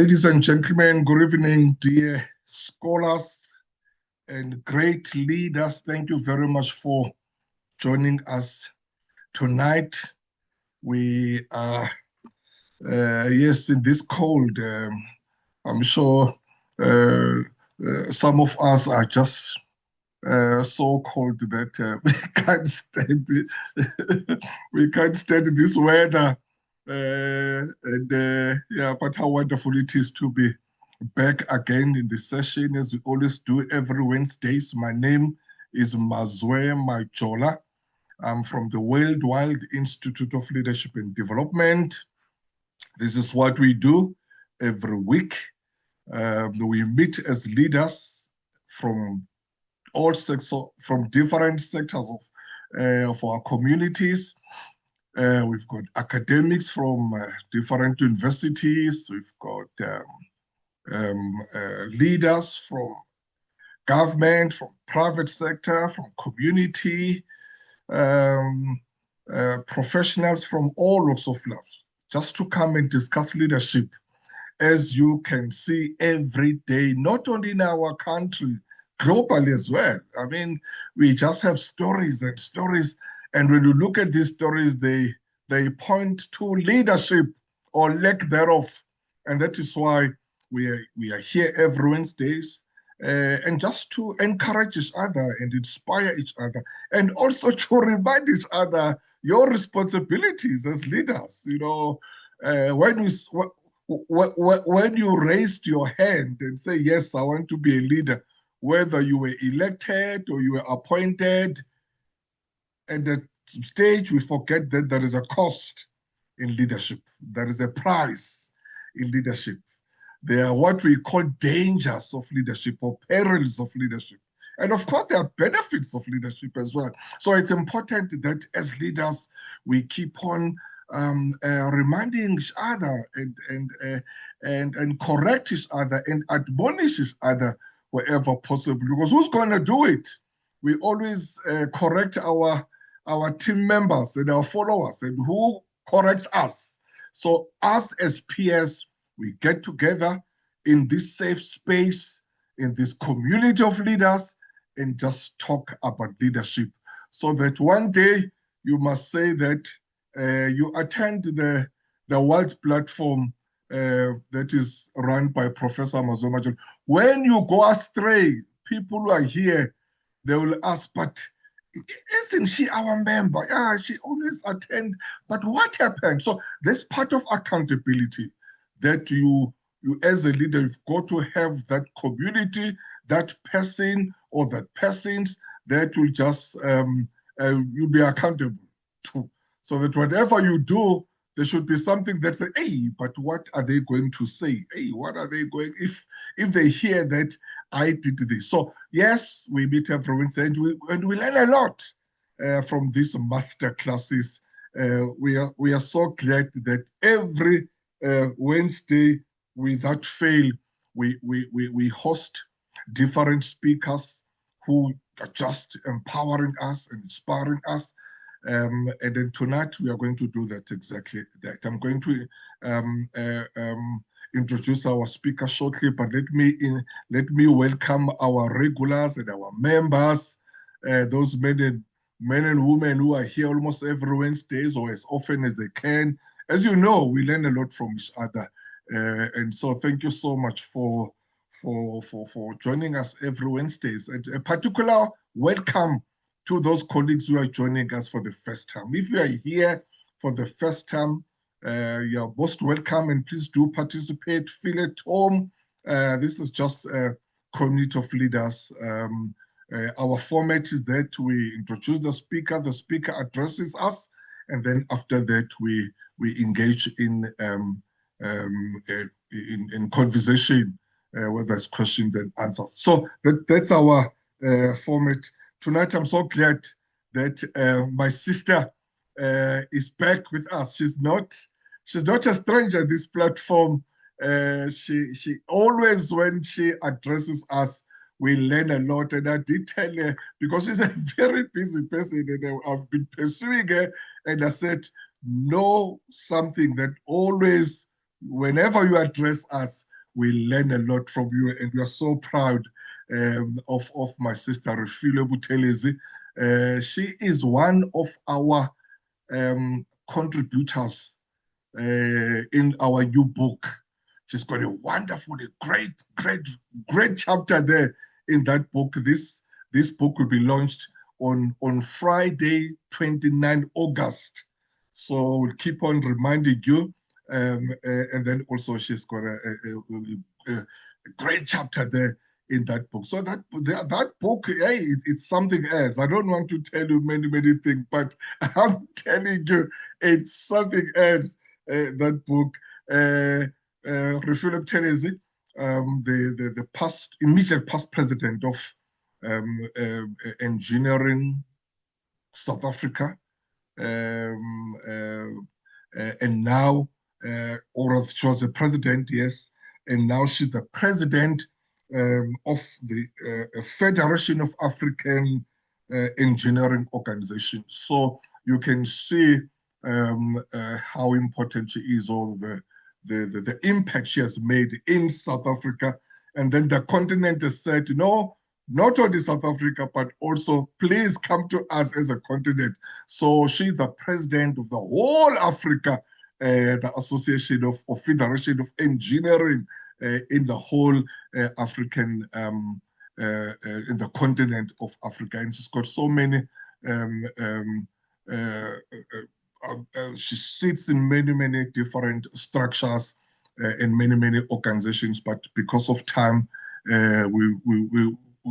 Ladies and gentlemen, good evening, dear scholars and great leaders. Thank you very much for joining us tonight. We are, yes, in this cold. I'm sure some of us are just so cold that we can't stand we can't stand this weather. Yeah, but how wonderful it is to be back again in this session, as we always do every Wednesdays. My name is Majola. I'm from the Worldwide Institute of Leadership and Development. This is what we do every week. We meet as leaders from all sectors, from different sectors of our communities. We've got academics from different universities. We've got leaders from government, from private sector, from community, professionals from all walks of life, just to come and discuss leadership, as you can see every day, not only in our country, globally as well. I mean, we just have stories and stories, and when you look at these stories, they point to leadership or lack thereof, and that is why we are here every Wednesdays, and just to encourage each other and inspire each other, and also to remind each other your responsibilities as leaders. You know, when you raised your hand and say, yes, I want to be a leader, whether you were elected or you were appointed, at that stage, we forget that there is a cost in leadership. There is a price in leadership. There are what we call dangers of leadership or perils of leadership. And of course, there are benefits of leadership as well. So it's important that as leaders, we keep on reminding each other and correct each other and admonish each other wherever possible. Because who's going to do it? We always correct our team members and our followers, and who corrects us? So us as peers, we get together in this safe space, in this community of leaders, and just talk about leadership, so that one day you must say that you attend the world platform that is run by Professor Majola. When you go astray, people who are here, they will ask, but isn't she our member? Yeah, she always attends, but what happened? So there's part of accountability that you as a leader, you've got to have that community, that person or that persons that will just, you'll be accountable to. So that whatever you do, there should be something that says, hey, but what are they going to say? Hey, what are they going, if they hear that I did this? So yes, we meet every Wednesday, and we learn a lot from these master classes. We are so glad that every Wednesday, without fail, we host different speakers who are just empowering us and inspiring us. And then tonight we are going to do that, exactly that. I'm going to introduce our speaker shortly, but let me welcome our regulars and our members, those men and women who are here almost every Wednesdays or as often as they can. As you know, we learn a lot from each other, and so thank you so much for joining us every Wednesdays. And a particular welcome to those colleagues who are joining us for the first time. If you are here for the first time, you are most welcome, and please do participate, feel at home. This is just a community of leaders. Our format is that we introduce the speaker addresses us, and then after that we engage in conversation where there's questions and answers. So that's our format. Tonight, I'm so glad that my sister is back with us. She's not a stranger at this platform. She always, when she addresses us, we learn a lot. And I did tell her, because she's a very busy person, and I've been pursuing her, and I said, know something that always, whenever you address us, we learn a lot from you, and we are so proud of my sister Refilwe Buthelezi. She is one of our contributors in our new book. She's got a wonderful, great chapter there in that book. This book will be launched on Friday, 29 August. So we'll keep on reminding you. And then also she's got a great chapter there in that book. So that book, hey, it's something else. I don't want to tell you many things, but I'm telling you, it's something else. That book, Refilwe Buthelezi, the immediate past president of engineering South Africa, and now, or she was the president, yes, and now she's the president of the Federation of African Engineering Organizations. So you can see how important she is, or the impact she has made in South Africa. And then the continent has said, no, not only South Africa, but also please come to us as a continent. So she's the president of the whole Africa, the Association of Federation of Engineering in the whole African, in the continent of Africa. And she's got so many, she sits in many different structures and many organizations, but because of time,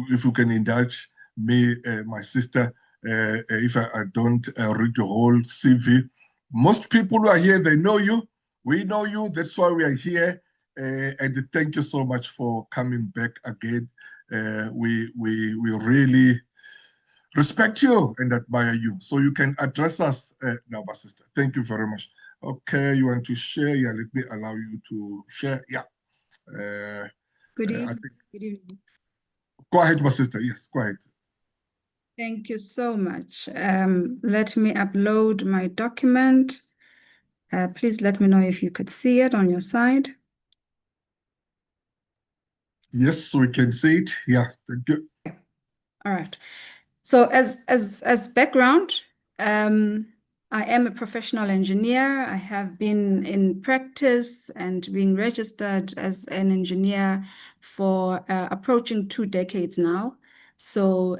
if you can indulge me, my sister, if I don't read the whole CV. Most people who are here, they know you. We know you. That's why we are here. And thank you so much for coming back again. We really respect you and admire you. So you can address us now, my sister. Thank you very much. Okay, you want to share? Yeah, let me allow you to share. Yeah. Good evening. Good evening. Go ahead, my sister. Yes, go ahead. Thank you so much. Let me upload my document. Please let me know if you could see it on your side. Yes, we can see it. Yeah, thank you. All right. So as background, I am a professional engineer. I have been in practice and being registered as an engineer for approaching 2 decades now. So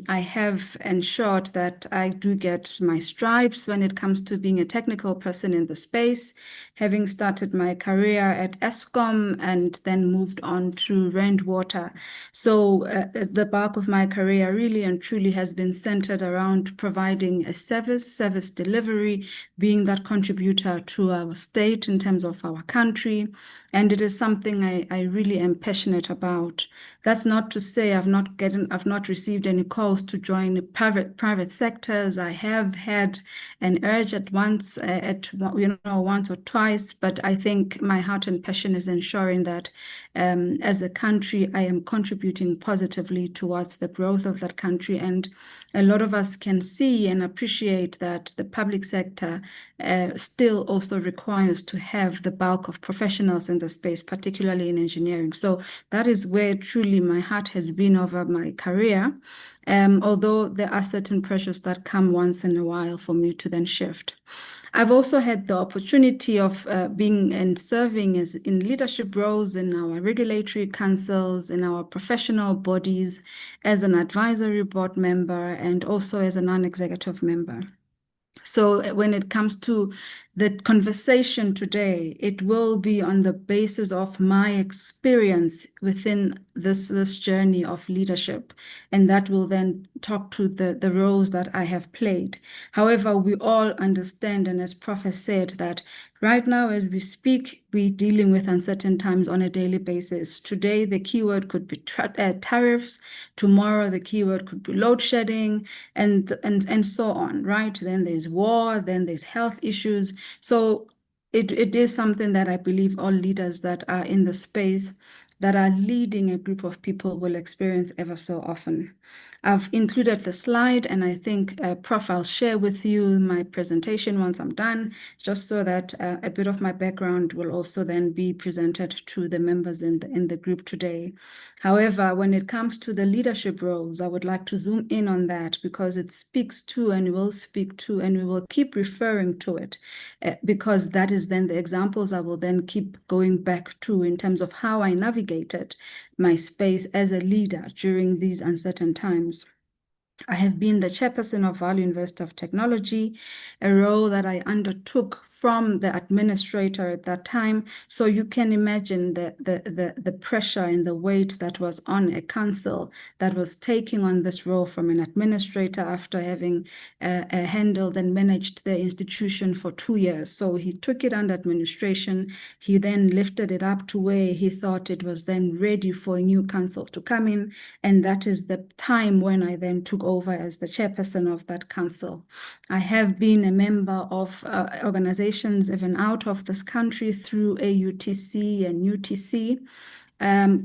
I have ensured that I do get my stripes when it comes to being a technical person in the space, having started my career at Eskom and then moved on to Rand Water. So the bulk of my career really and truly has been centered around providing a service delivery, being that contributor to our state in terms of our country. And it is something I really am passionate about. That's not to say I've not received any calls to join private sectors. I have had an urge once or twice, but I think my heart and passion is ensuring that as a country, I am contributing positively towards the growth of that country. And a lot of us can see and appreciate that the public sector still also requires to have the bulk of professionals in the space, particularly in engineering. So that is where truly my heart has been over my career, although there are certain pressures that come once in a while for me to then shift. I've also had the opportunity of being and serving in leadership roles in our regulatory councils, in our professional bodies, as an advisory board member, and also as a non-executive member. So when it comes to the conversation today, it will be on the basis of my experience within this journey of leadership, and that will then talk to the roles that I have played. However, we all understand, and as Prof has said, that right now as we speak, we're dealing with uncertain times on a daily basis. Today, the keyword could be tariffs. Tomorrow, the keyword could be load shedding, and so on, right? Then there's war, then there's health issues. So it is something that I believe all leaders that are in the space that are leading a group of people will experience ever so often. I've included the slide, and I think, Prof, I'll share with you my presentation once I'm done, just so that a bit of my background will also then be presented to the members in the group today. However, when it comes to the leadership roles, I would like to zoom in on that because it speaks to and will speak to, and we will keep referring to it because that is then the examples I will then keep going back to in terms of how I navigated my space as a leader during these uncertain times. I have been the chairperson of Vaal University of Technology, a role that I undertook from the administrator at that time. So you can imagine the pressure and the weight that was on a council that was taking on this role from an administrator after having handled and managed the institution for 2 years. So he took it under administration. He then lifted it up to where he thought it was then ready for a new council to come in. And that is the time when I then took over as the chairperson of that council. I have been a member of organizations even out of this country through AUTC and UTC,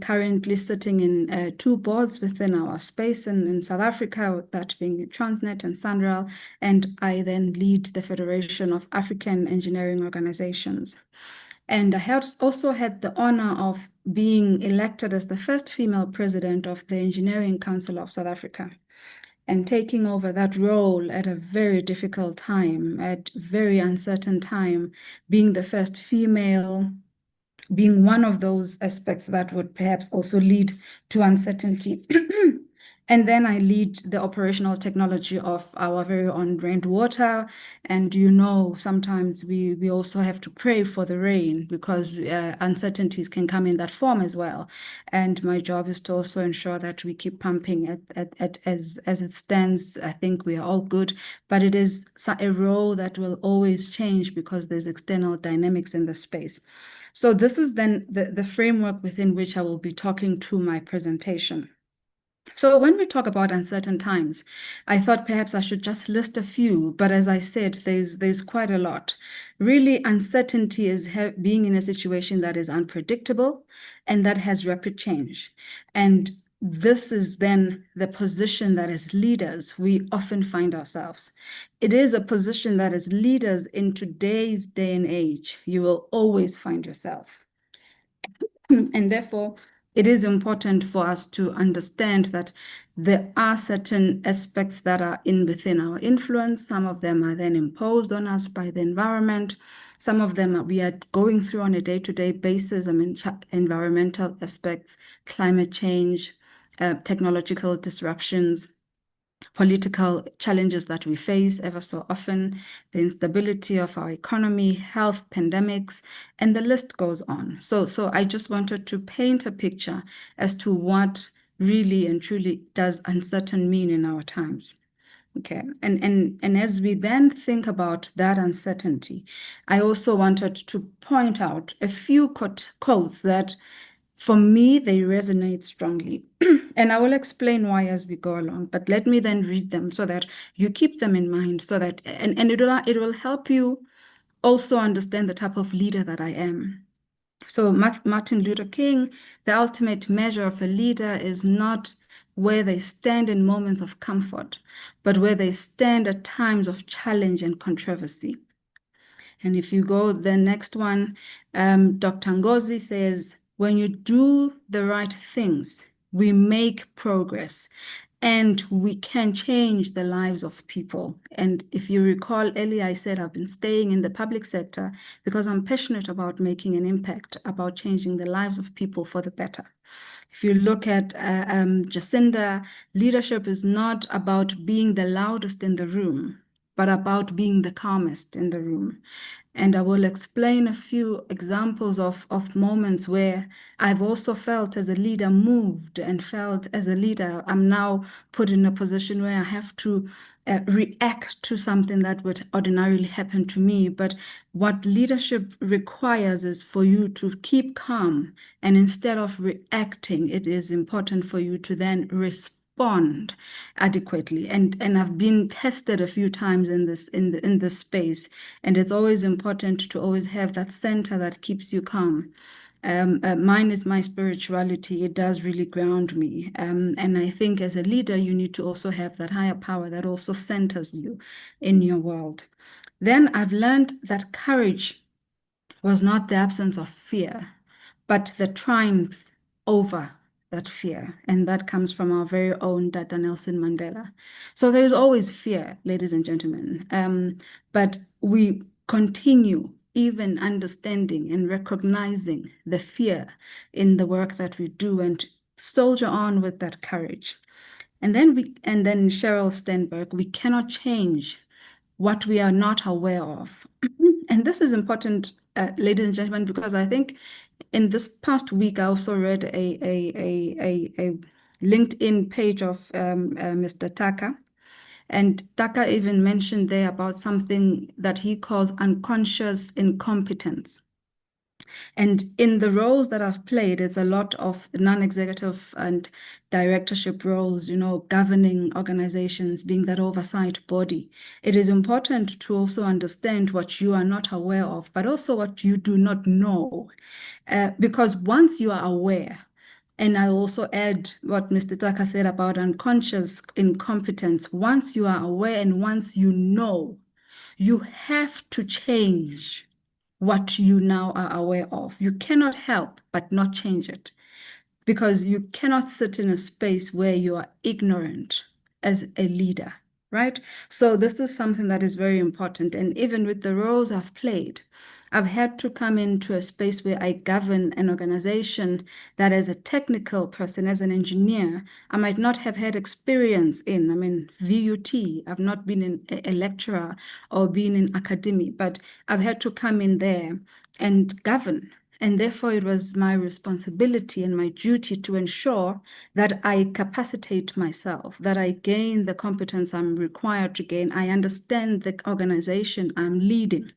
currently sitting in 2 boards within our space in South Africa, that being Transnet and SANRAL, and I then lead the Federation of African Engineering Organizations. And I have also had the honor of being elected as the first female president of the Engineering Council of South Africa, and taking over that role at a very difficult time, at very uncertain time, being the first female, being one of those aspects that would perhaps also lead to uncertainty. And then I lead the operational technology of our very own rainwater. And sometimes we also have to pray for the rain because uncertainties can come in that form as well. And my job is to also ensure that we keep pumping as it stands. I think we are all good, but it is a role that will always change because there's external dynamics in the space. So this is then the framework within which I will be talking to my presentation. So when we talk about uncertain times, I thought perhaps I should just list a few, but as I said, there's quite a lot. Really, uncertainty is being in a situation that is unpredictable and that has rapid change. And this is then the position that as leaders, we often find ourselves. It is a position that as leaders in today's day and age, you will always find yourself. And therefore, it is important for us to understand that there are certain aspects that are within our influence. Some of them are then imposed on us by the environment. Some of them we are going through on a day-to-day basis. I mean, environmental aspects, climate change, technological disruptions, political challenges that we face ever so often, the instability of our economy, health, pandemics, and the list goes on. So I just wanted to paint a picture as to what really and truly does uncertain mean in our times. Okay, and as we then think about that uncertainty, I also wanted to point out a few quotes that for me, they resonate strongly. And I will explain why as we go along, but let me then read them so that you keep them in mind so that, and it will help you also understand the type of leader that I am. So Martin Luther King, the ultimate measure of a leader is not where they stand in moments of comfort, but where they stand at times of challenge and controversy. And if you go the next one, Dr. Ngozi says, when you do the right things, we make progress and we can change the lives of people. And if you recall earlier, I said I've been staying in the public sector because I'm passionate about making an impact, about changing the lives of people for the better. If you look at Jacinda, leadership is not about being the loudest in the room, but about being the calmest in the room. And I will explain a few examples of moments where I've also felt as a leader moved and felt as a leader, I'm now put in a position where I have to react to something that would ordinarily happen to me. But what leadership requires is for you to keep calm. And instead of reacting, it is important for you to then respond adequately. And I've been tested a few times in this space, and it's always important to always have that center that keeps you calm. Mine is my spirituality. It does really ground me. And I think as a leader, you need to also have that higher power that also centers you in your world. Then I've learned that courage was not the absence of fear, but the triumph over that fear. And that comes from our very own Dr. Nelson Mandela. So there's always fear, ladies and gentlemen. But we continue even understanding and recognizing the fear in the work that we do and soldier on with that courage. And then Sheryl Stenberg, we cannot change what we are not aware of. And this is important, ladies and gentlemen, because I think in this past week, I also read a LinkedIn page of Mr. Taka. And Taka even mentioned there about something that he calls unconscious incompetence. And in the roles that I've played, it's a lot of non-executive and directorship roles, governing organizations, being that oversight body. It is important to also understand what you are not aware of, but also what you do not know. Because once you are aware, and I'll also add what Mr. Taka said about unconscious incompetence, once you are aware and once you know, you have to change what you now are aware of. You cannot help but not change it, because you cannot sit in a space where you are ignorant as a leader, right? So this is something that is very important. And even with the roles I've played, I've had to come into a space where I govern an organization that as a technical person, as an engineer, I might not have had experience in. I mean, VUT, I've not been a lecturer or been in academy, but I've had to come in there and govern. And therefore, it was my responsibility and my duty to ensure that I capacitate myself, that I gain the competence I'm required to gain. I understand the organization I'm leading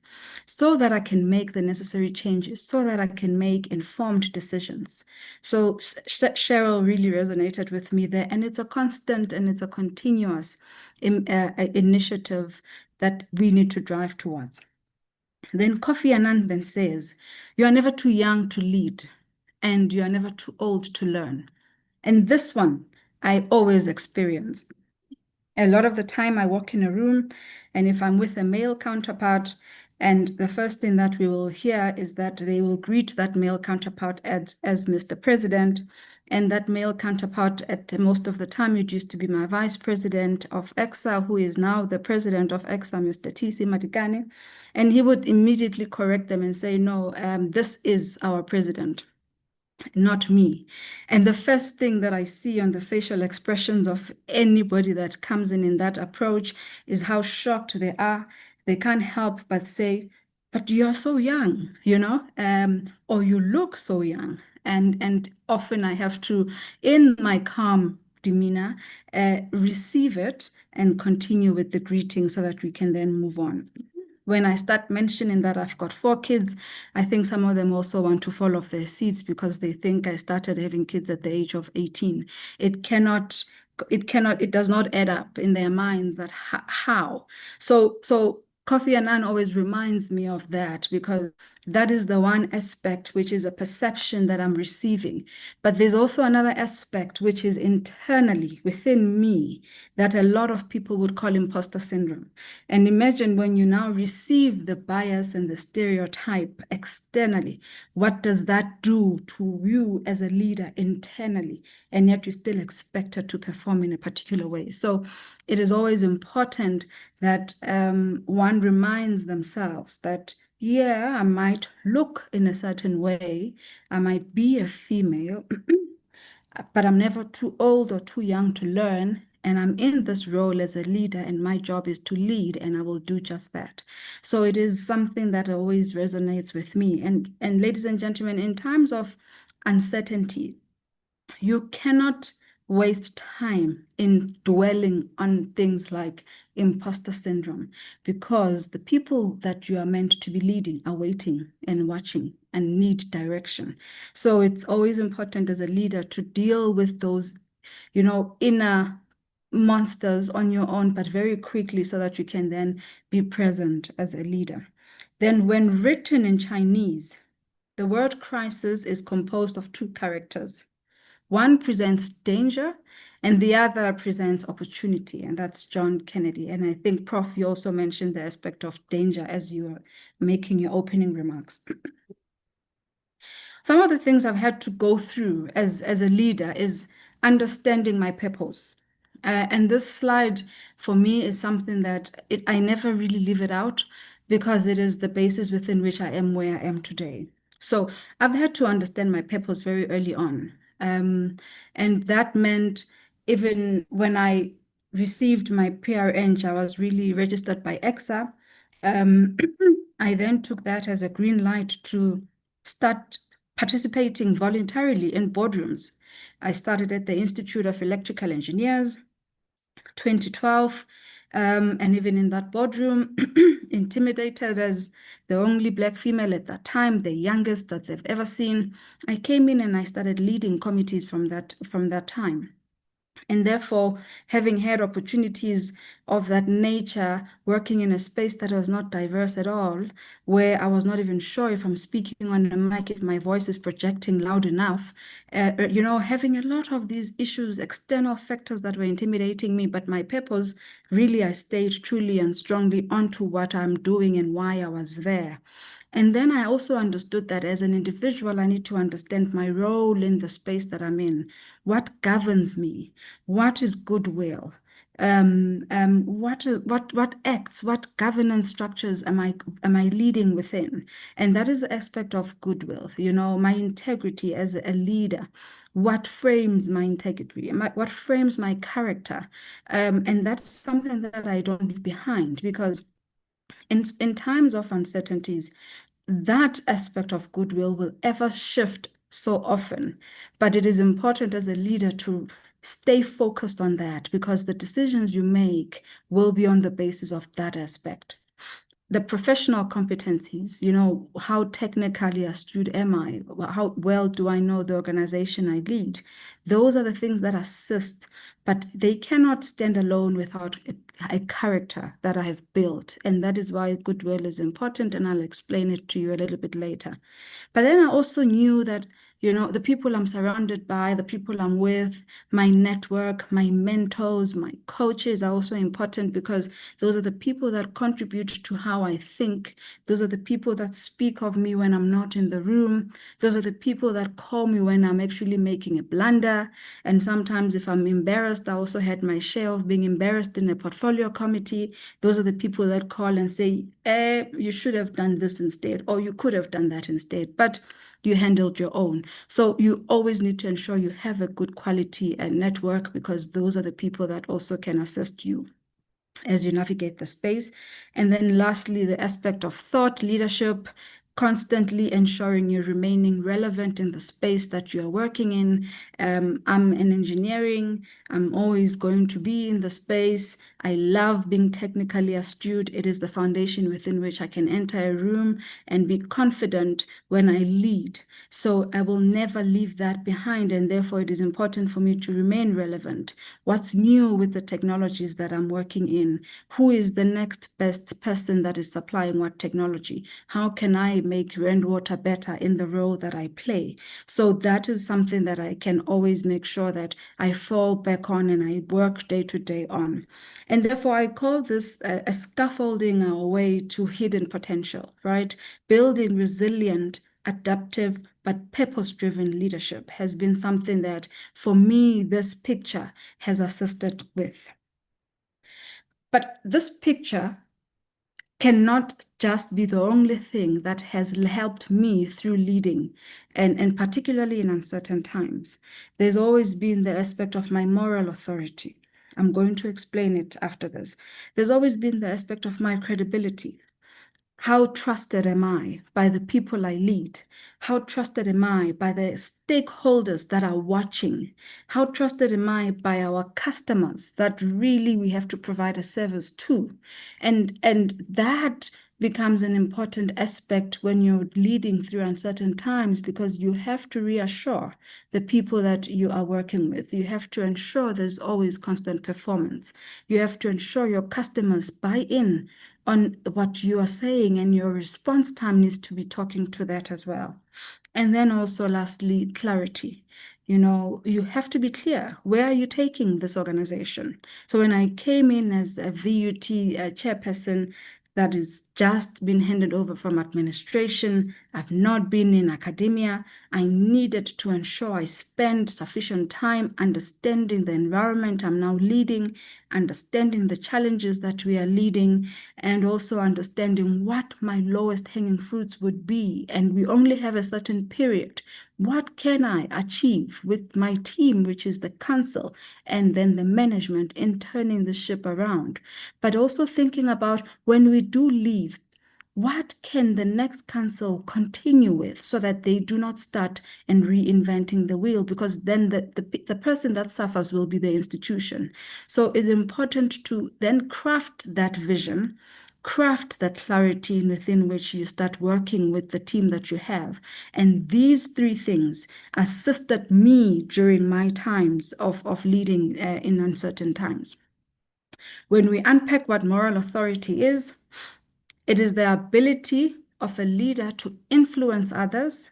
so that I can make the necessary changes, so that I can make informed decisions. So Sheryl really resonated with me there. And it's a constant and it's a continuous initiative that we need to drive towards. Then Kofi Annan then says, you are never too young to lead, and you are never too old to learn. And this one, I always experience. A lot of the time I walk in a room, and if I'm with a male counterpart, and the first thing that we will hear is that they will greet that male counterpart as Mr. President, and that male counterpart at most of the time, it used to be my vice president of EXA, who is now the president of EXA, Mr. T.C. Matikane, and he would immediately correct them and say, no, this is our president, not me. And the first thing that I see on the facial expressions of anybody that comes in that approach is how shocked they are. They can't help but say, but you're so young, or you look so young. And often I have to, in my calm demeanor, receive it and continue with the greeting so that we can then move on. When I start mentioning that I've got 4 kids, I think some of them also want to fall off their seats because they think I started having kids at the age of 18. It does not add up in their minds that how. So Kofi Annan always reminds me of that, because that is the one aspect which is a perception that I'm receiving. But there's also another aspect which is internally within me that a lot of people would call imposter syndrome. And imagine when you now receive the bias and the stereotype externally, what does that do to you as a leader internally? And yet you're still expected to perform in a particular way. So it is always important that one reminds themselves that, yeah, I might look in a certain way, I might be a female, but I'm never too old or too young to learn. And I'm in this role as a leader, and my job is to lead, and I will do just that. So it is something that always resonates with me. And ladies and gentlemen, in times of uncertainty, you cannot waste time in dwelling on things like imposter syndrome, because the people that you are meant to be leading are waiting and watching and need direction. So it's always important as a leader to deal with those, inner monsters on your own, but very quickly, so that you can then be present as a leader. Then when written in Chinese, The word crisis is composed of two characters. One presents danger and the other presents opportunity, and that's John Kennedy. And I think, Prof, you also mentioned the aspect of danger as you were making your opening remarks. Some of the things I've had to go through as a leader is understanding my purpose. And this slide for me is something that I never really leave it out because it is the basis within which I am where I am today. So I've had to understand my purpose very early on. And that meant even when I received my PRN, I was really registered by EXA. I then took that as a green light to start participating voluntarily in boardrooms. I started at the Institute of Electrical Engineers, 2012, and even in that boardroom, intimidated as the only Black female at that time, the youngest that they've ever seen, I came in and I started leading committees from that time. And therefore, having had opportunities of that nature, working in a space that was not diverse at all, where I was not even sure if I'm speaking on a mic, if my voice is projecting loud enough, having a lot of these issues, external factors that were intimidating me, but my purpose, really, I stayed truly and strongly onto what I'm doing and why I was there. And then I also understood that as an individual, I need to understand my role in the space that I'm in. What governs me? What is goodwill? What acts, what governance structures am I leading within? And that is the aspect of goodwill, my integrity as a leader. What frames my integrity? What frames my character? And that's something that I don't leave behind, because in times of uncertainties, that aspect of goodwill will ever shift so often. But it is important as a leader to stay focused on that, because the decisions you make will be on the basis of that aspect. The professional competencies, how technically astute am I? How well do I know the organization I lead? Those are the things that assist, but they cannot stand alone without a character that I have built. And that is why goodwill is important, and I'll explain it to you a little bit later. But then I also knew that the people I'm surrounded by, the people I'm with, my network, my mentors, my coaches are also important, because those are the people that contribute to how I think. Those are the people that speak of me when I'm not in the room. Those are the people that call me when I'm actually making a blunder. And sometimes if I'm embarrassed, I also had my share of being embarrassed in a portfolio committee. Those are the people that call and say, you should have done this instead, or you could have done that instead. But you handled your own. So you always need to ensure you have a good quality network, because those are the people that also can assist you as you navigate the space. And then lastly, the aspect of thought leadership, constantly ensuring you're remaining relevant in the space that you're working in. I'm in engineering. I'm always going to be in the space. I love being technically astute. It is the foundation within which I can enter a room and be confident when I lead. So I will never leave that behind, and therefore it is important for me to remain relevant. What's new with the technologies that I'm working in? Who is the next best person that is supplying what technology? How can I make rainwater better in the role that I play? So that is something that I can always make sure that I fall back on and I work day to day on. And therefore, I call this a scaffolding our way to hidden potential, right? Building resilient, adaptive, but purpose-driven leadership has been something that, for me, this picture has assisted with. But this picture cannot just be the only thing that has helped me through leading, and particularly in uncertain times. There's always been the aspect of my moral authority. I'm going to explain it after this. There's always been the aspect of my credibility. How trusted am I by the people I lead? How trusted am I by the stakeholders that are watching? How trusted am I by our customers that really we have to provide a service to? And that becomes an important aspect when you're leading through uncertain times, because you have to reassure the people that you are working with. You have to ensure there's always constant performance. You have to ensure your customers buy in on what you are saying, and your response time needs to be talking to that as well. And then also lastly, clarity. You know, you have to be clear. Where are you taking this organization? So when I came in as a VUT chairperson, that is just been handed over from administration, I've not been in academia, I needed to ensure I spend sufficient time understanding the environment I'm now leading, understanding the challenges that we are leading, and also understanding what my lowest hanging fruits would be. And we only have a certain period. What can I achieve with my team, which is the council, and then the management in turning the ship around? But also thinking about when we do leave, what can the next council continue with so that they do not start and reinventing the wheel, because then the person that suffers will be the institution. So it's important to then craft that vision, craft that clarity within which you start working with the team that you have. And these three things assisted me during my times of leading in uncertain times. When we unpack what moral authority is, it is the ability of a leader to influence others,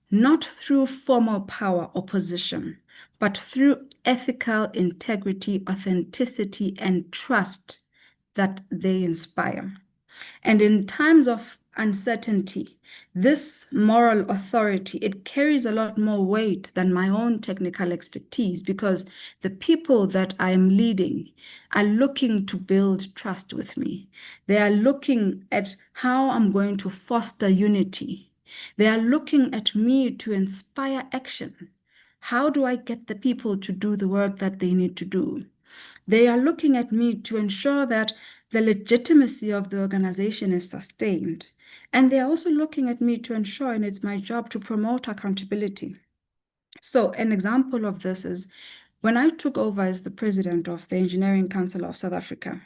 not through formal power or position, but through ethical integrity, authenticity, and trust that they inspire. And in times of uncertainty, this moral authority, it carries a lot more weight than my own technical expertise, because the people that I am leading are looking to build trust with me. They are looking at how I'm going to foster unity. They are looking at me to inspire action. How do I get the people to do the work that they need to do? They are looking at me to ensure that the legitimacy of the organization is sustained. And they are also looking at me to ensure, and it's my job to promote accountability. So an example of this is when I took over as the president of the Engineering Council of South Africa,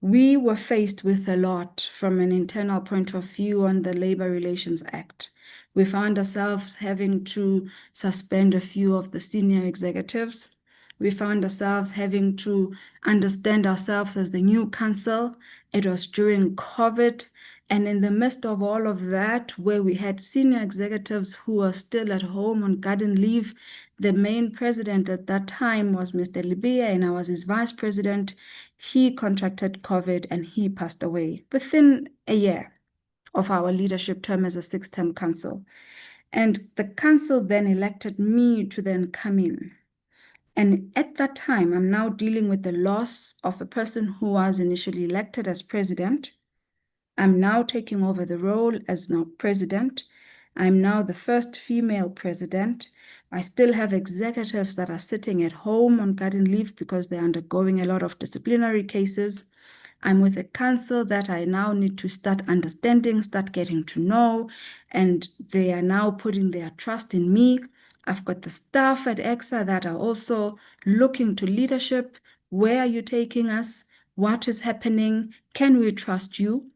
we were faced with a lot from an internal point of view on the Labor Relations Act. We found ourselves having to suspend a few of the senior executives. We found ourselves having to understand ourselves as the new council. It was during COVID. And in the midst of all of that, where we had senior executives who were still at home on garden leave, the main president at that time was Mr. Libya, and I was his vice president. He contracted COVID and he passed away within a year of our leadership term as a 6-term council. And the council then elected me to then come in. And at that time, I'm now dealing with the loss of a person who was initially elected as president. I'm now taking over the role as now president. I'm now the first female president. I still have executives that are sitting at home on garden leave because they're undergoing a lot of disciplinary cases. I'm with a council that I now need to start understanding, start getting to know, and they are now putting their trust in me. I've got the staff at EXA that are also looking to leadership. Where are you taking us? What is happening? Can we trust you?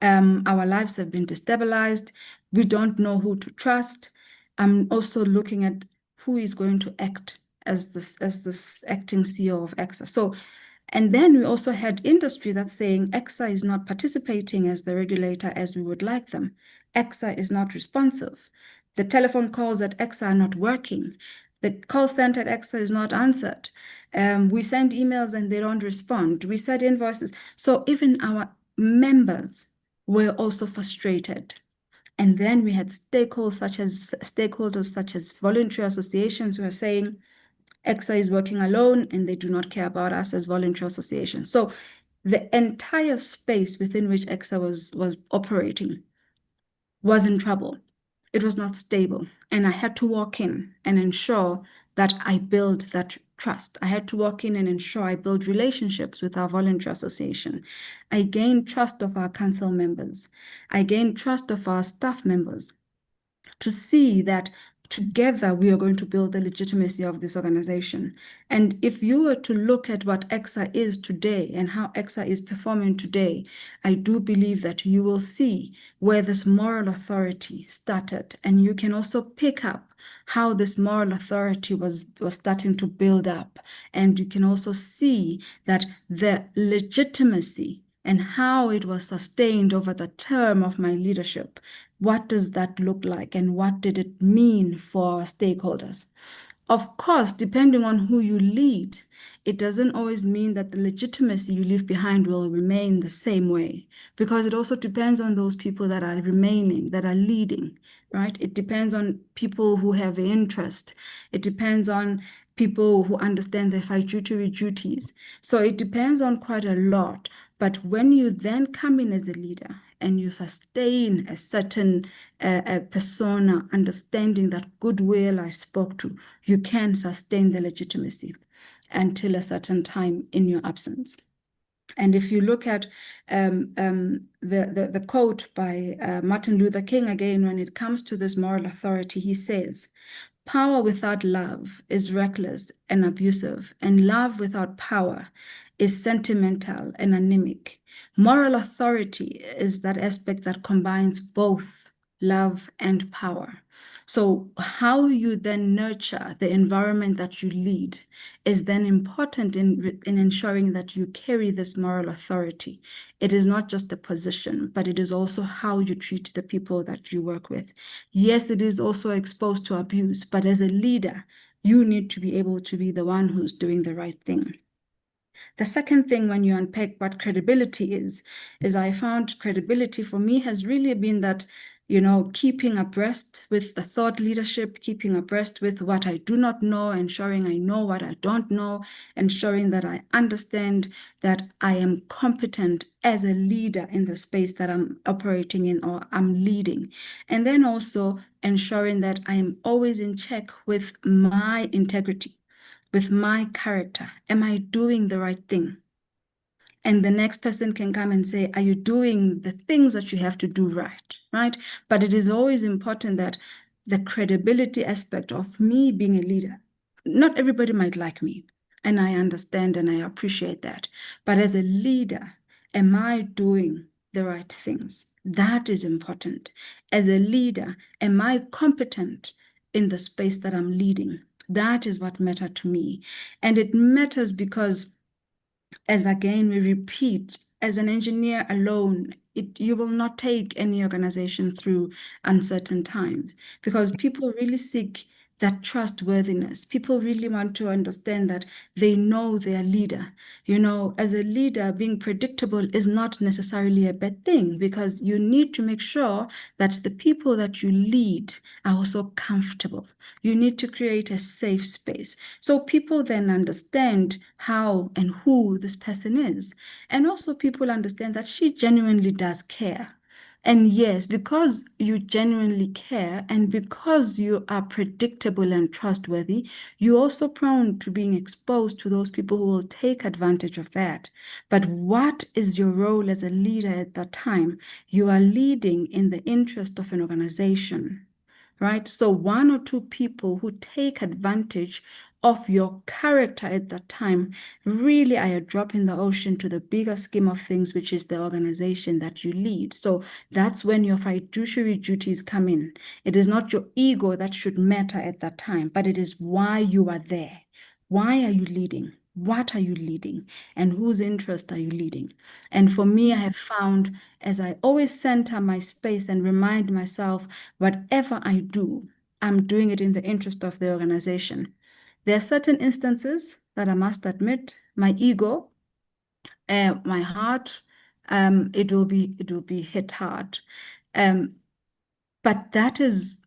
Our lives have been destabilized. We don't know who to trust. I'm also looking at who is going to act as this acting CEO of EXA. So, and then we also had industry that's saying EXA is not participating as the regulator as we would like them. EXA is not responsive. The telephone calls at EXA are not working. The call center at EXA is not answered. We send emails and they don't respond. We send invoices. So even our members were also frustrated. And then we had stakeholders such as voluntary associations who are saying EXA is working alone and they do not care about us as voluntary associations. So the entire space within which EXA was operating was in trouble. It was not stable. And I had to walk in and ensure that I build that trust. I had to walk in and ensure I build relationships with our voluntary association. I gained trust of our council members. I gained trust of our staff members to see that together we are going to build the legitimacy of this organization. And if you were to look at what EXA is today and how EXA is performing today, I do believe that you will see where this moral authority started. And you can also pick up how this moral authority was starting to build up. And you can also see that the legitimacy and how it was sustained over the term of my leadership What does that look like, and what did it mean for stakeholders? Of course, depending on who you lead, it doesn't always mean that the legitimacy you leave behind will remain the same way, because it also depends on those people that are remaining, that are leading, right? It depends on people who have interest. It depends on people who understand their fiduciary duties. So it depends on quite a lot. But when you then come in as a leader and you sustain a certain persona, understanding that goodwill I spoke to, you can sustain the legitimacy until a certain time in your absence. And if you look at the quote by Martin Luther King, again, when it comes to this moral authority, he says, "Power without love is reckless and abusive, and love without power is sentimental and anemic. Moral authority is that aspect that combines both love and power." So how you then nurture the environment that you lead is then important in ensuring that you carry this moral authority. It is not just a position, but it is also how you treat the people that you work with. Yes, it is also exposed to abuse, but as a leader, you need to be able to be the one who's doing the right thing. The second thing, when you unpack what credibility is I found credibility for me has really been that, keeping abreast with the thought leadership, keeping abreast with what I do not know, ensuring I know what I don't know, ensuring that I understand that I am competent as a leader in the space that I'm operating in or I'm leading. And then also ensuring that I am always in check with my integrity, with my character. Am I doing the right thing? And the next person can come and say, are you doing the things that you have to do right? But it is always important that the credibility aspect of me being a leader, not everybody might like me, and I understand and I appreciate that. But as a leader, am I doing the right things? That is important. As a leader, am I competent in the space that I'm leading? That is what matters to me. And it matters because, as again we repeat, as an engineer alone, you will not take any organization through uncertain times, because people really seek that trustworthiness. People really want to understand that they know their leader. As a leader, being predictable is not necessarily a bad thing, because you need to make sure that the people that you lead are also comfortable. You need to create a safe space. So people then understand how and who this person is. And also people understand that she genuinely does care. And yes, because you genuinely care and because you are predictable and trustworthy, you're also prone to being exposed to those people who will take advantage of that. But what is your role as a leader at that time? You are leading in the interest of an organization, right? So one or two people who take advantage of your character at that time really are a drop in the ocean to the bigger scheme of things, which is the organization that you lead. So that's when your fiduciary duties come in. It is not your ego that should matter at that time, but it is why you are there. Why are you leading? What are you leading? And whose interest are you leading? And for me, I have found, as I always center my space and remind myself, whatever I do, I'm doing it in the interest of the organization. There are certain instances that I must admit, my ego, my heart, it will be hit hard. But that is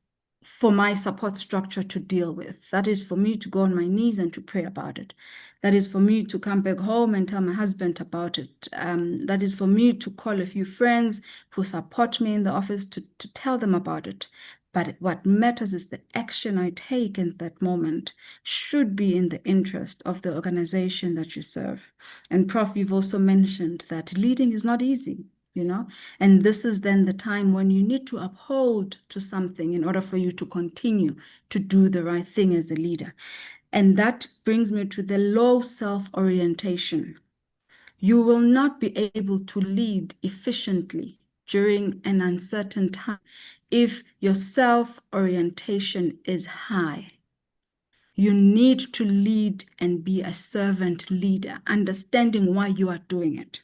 for my support structure to deal with. That is for me to go on my knees and to pray about it. That is for me to come back home and tell my husband about it. That is for me to call a few friends who support me in the office to tell them about it. But what matters is the action I take in that moment should be in the interest of the organization that you serve. And Prof, you've also mentioned that leading is not easy. And this is then the time when you need to uphold to something in order for you to continue to do the right thing as a leader. And that brings me to the low self-orientation. You will not be able to lead efficiently during an uncertain time if your self-orientation is high. You need to lead and be a servant leader, understanding why you are doing it.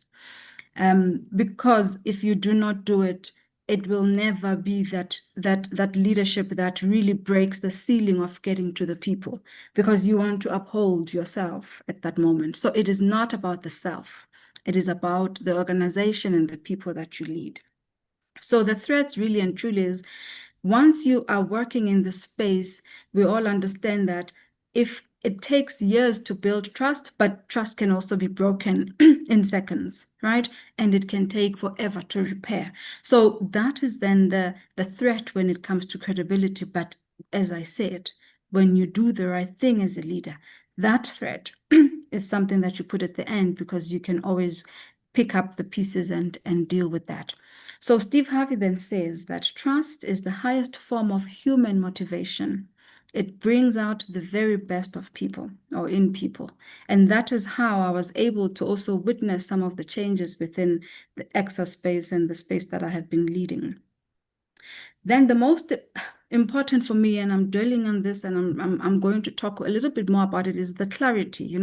Because if you do not do it, it will never be that leadership that really breaks the ceiling of getting to the people, because you want to uphold yourself at that moment. So it is not about the self. It is about the organization and the people that you lead. So the threats really and truly is, once you are working in the space, we all understand that if it takes years to build trust, but trust can also be broken in seconds, right? And it can take forever to repair. So that is then the threat when it comes to credibility. But as I said, when you do the right thing as a leader, that threat is something that you put at the end, because you can always pick up the pieces and deal with that. So Steve Harvey then says that trust is the highest form of human motivation. It brings out the very best of people, or in people. And that is how I was able to also witness some of the changes within the EXA space and the space that I have been leading. Then the most important for me, and I'm dwelling on this, and I'm going to talk a little bit more about it, is the clarity,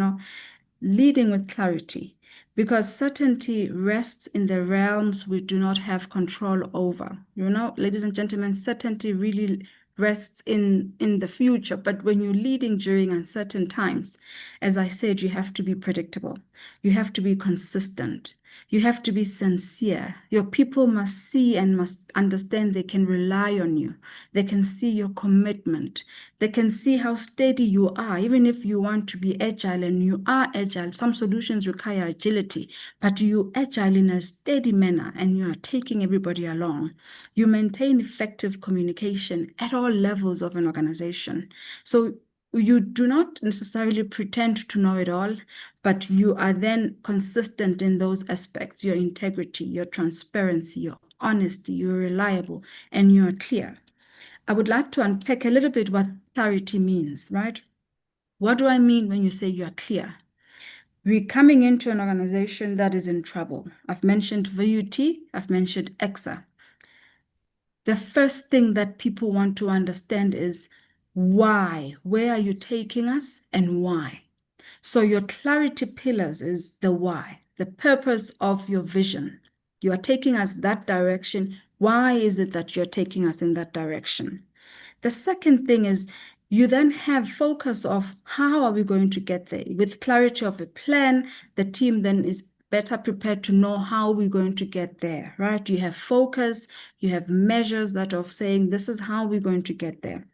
leading with clarity, because certainty rests in the realms we do not have control over. Ladies and gentlemen, certainty really rests in the future. But when you're leading during uncertain times, as I said, you have to be predictable. You have to be consistent. You have to be sincere. Your people must see and must understand they can rely on you. They can see your commitment. They can see how steady you are, even if you want to be agile, and you are agile. Some solutions require agility, but you agile in a steady manner, and you are taking everybody along. You maintain effective communication at all levels of an organization. So you do not necessarily pretend to know it all, but you are then consistent in those aspects: your integrity, your transparency, your honesty, you're reliable, and you're clear. I would like to unpack a little bit what clarity means, right? What do I mean when you say you're clear? We're coming into an organization that is in trouble. I've mentioned VUT, I've mentioned EXA. The first thing that people want to understand is why. Where are you taking us, and why? So your clarity pillars is the why, the purpose of your vision. You are taking us that direction. Why is it that you're taking us in that direction? The second thing is, you then have focus of how are we going to get there. With clarity of a plan, the team then is better prepared to know how we're going to get there, right? You have focus, you have measures that of saying this is how we're going to get there.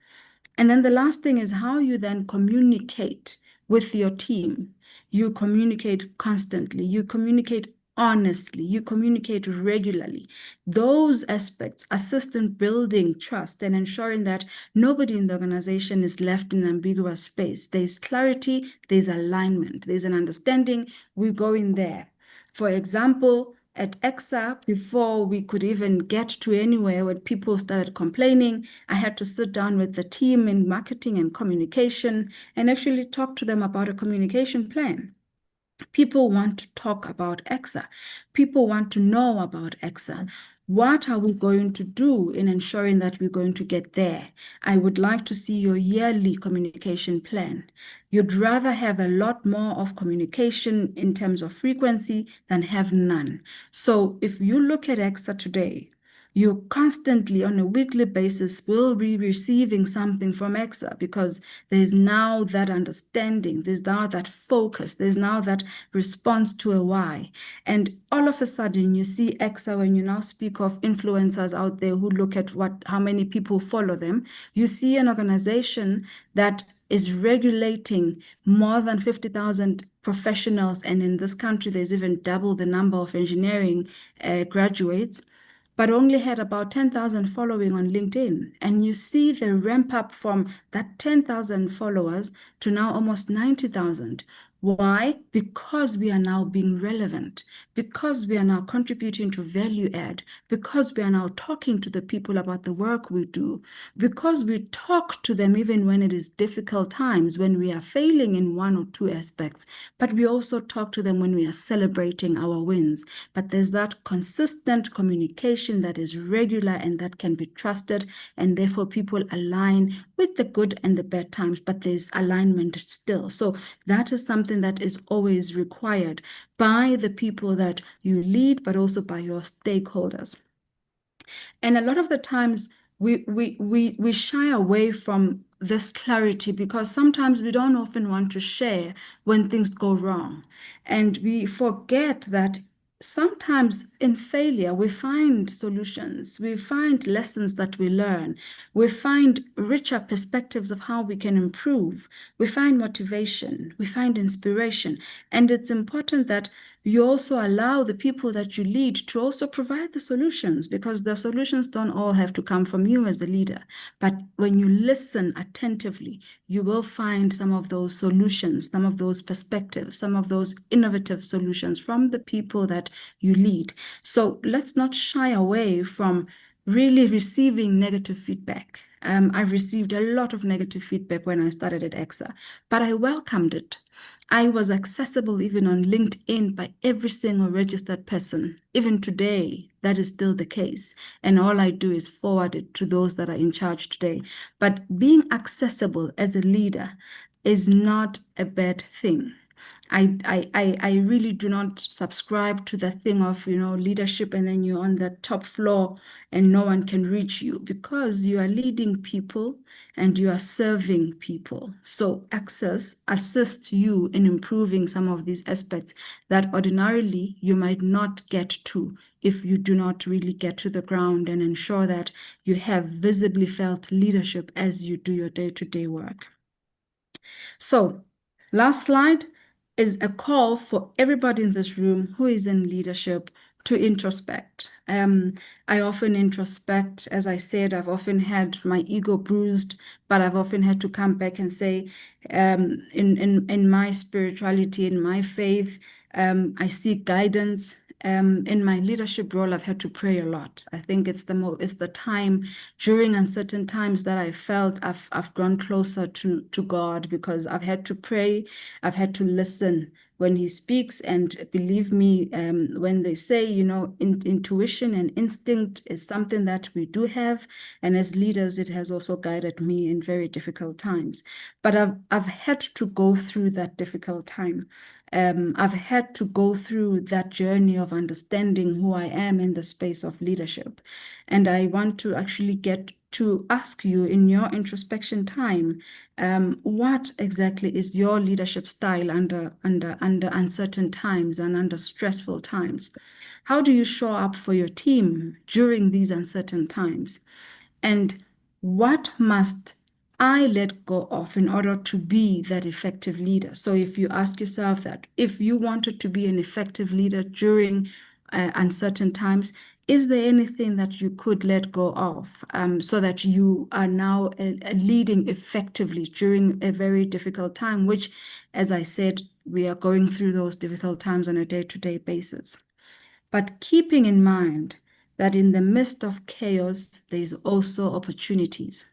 And then the last thing is how you then communicate with your team. You communicate constantly, you communicate honestly, you communicate regularly. Those aspects assist in building trust and ensuring that nobody in the organization is left in an ambiguous space. There's clarity, there's alignment, there's an understanding, we're going there. For example, at EXA, before we could even get to anywhere, when people started complaining, I had to sit down with the team in marketing and communication and actually talk to them about a communication plan. People want to talk about EXA. People want to know about EXA. What are we going to do in ensuring that we're going to get there? I would like to see your yearly communication plan. You'd rather have a lot more of communication in terms of frequency than have none. So if you look at EXA today, you constantly, on a weekly basis, will be receiving something from EXA, because there's now that understanding, there's now that focus, there's now that response to a why. And all of a sudden, you see EXA, when you now speak of influencers out there who look at how many people follow them, you see an organization that is regulating more than 50,000 professionals. And in this country, there's even double the number of engineering graduates, but only had about 10,000 following on LinkedIn. And you see the ramp up from that 10,000 followers to now almost 90,000. Why? Because we are now being relevant, because we are now contributing to value add, because we are now talking to the people about the work we do, because we talk to them even when it is difficult times, when we are failing in one or two aspects, but we also talk to them when we are celebrating our wins. But there's that consistent communication that is regular and that can be trusted, and therefore people align with the good and the bad times, but there's alignment still. So that is something that is always required by the people that you lead, but also by your stakeholders. And a lot of the times we shy away from this clarity because sometimes we don't often want to share when things go wrong. And we forget that sometimes in failure, we find solutions, we find lessons that we learn, we find richer perspectives of how we can improve, we find motivation, we find inspiration. And it's important that you also allow the people that you lead to also provide the solutions, because the solutions don't all have to come from you as a leader. But when you listen attentively, you will find some of those solutions, some of those perspectives, some of those innovative solutions from the people that you lead. So let's not shy away from really receiving negative feedback. I've received a lot of negative feedback when I started at EXA, but I welcomed it. I was accessible even on LinkedIn by every single registered person. Even today, that is still the case. And all I do is forward it to those that are in charge today. But being accessible as a leader is not a bad thing. I really do not subscribe to the thing of, leadership and then you're on the top floor and no one can reach you, because you are leading people and you are serving people. So access assists you in improving some of these aspects that ordinarily you might not get to if you do not really get to the ground and ensure that you have visibly felt leadership as you do your day-to-day work. So, last slide is a call for everybody in this room who is in leadership to introspect. I often introspect. As I said, I've often had my ego bruised, but I've often had to come back and say, in my spirituality, in my faith, I seek guidance. In my leadership role, I've had to pray a lot. I think it's the time during uncertain times that I felt I've grown closer to God, because I've had to pray, I've had to listen when He speaks, and believe me, when they say, intuition and instinct is something that we do have, and as leaders, it has also guided me in very difficult times. But I've had to go through that difficult time. I've had to go through that journey of understanding who I am in the space of leadership. And I want to actually get to ask you in your introspection time, what exactly is your leadership style under uncertain times and under stressful times? How do you show up for your team during these uncertain times? And what must I let go of in order to be that effective leader? So if you ask yourself that, if you wanted to be an effective leader during uncertain times, is there anything that you could let go of so that you are now leading effectively during a very difficult time, which, as I said, we are going through those difficult times on a day-to-day basis. But keeping in mind that in the midst of chaos, there is also opportunities.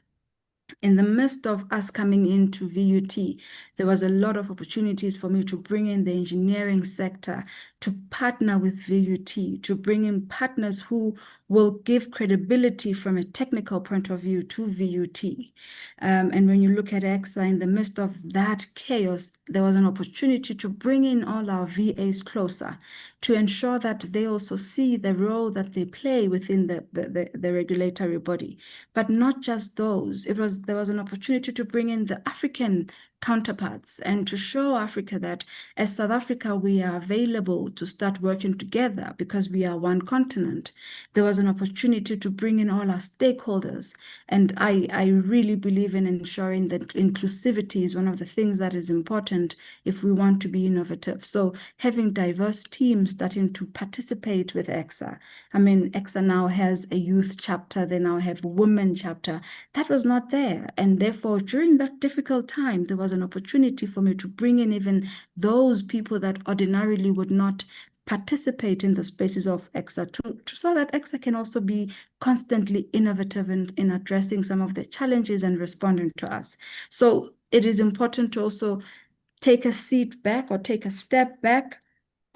In the midst of us coming into VUT, there was a lot of opportunities for me to bring in the engineering sector, to partner with VUT, to bring in partners who will give credibility from a technical point of view to VUT. And when you look at EXA, in the midst of that chaos, there was an opportunity to bring in all our VAs closer, to ensure that they also see the role that they play within the regulatory body. But not just those. There was an opportunity to bring in the African counterparts and to show Africa that as South Africa, we are available to start working together because we are one continent. There was an opportunity to bring in all our stakeholders. And I really believe in ensuring that inclusivity is one of the things that is important if we want to be innovative. So having diverse teams starting to participate with EXA. I mean, EXA now has a youth chapter. They now have a women chapter. That was not there. And therefore, during that difficult time, there was an opportunity for me to bring in even those people that ordinarily would not participate in the spaces of EXA so that EXA can also be constantly innovative in addressing some of the challenges and responding to us. So it is important to also take a seat back or take a step back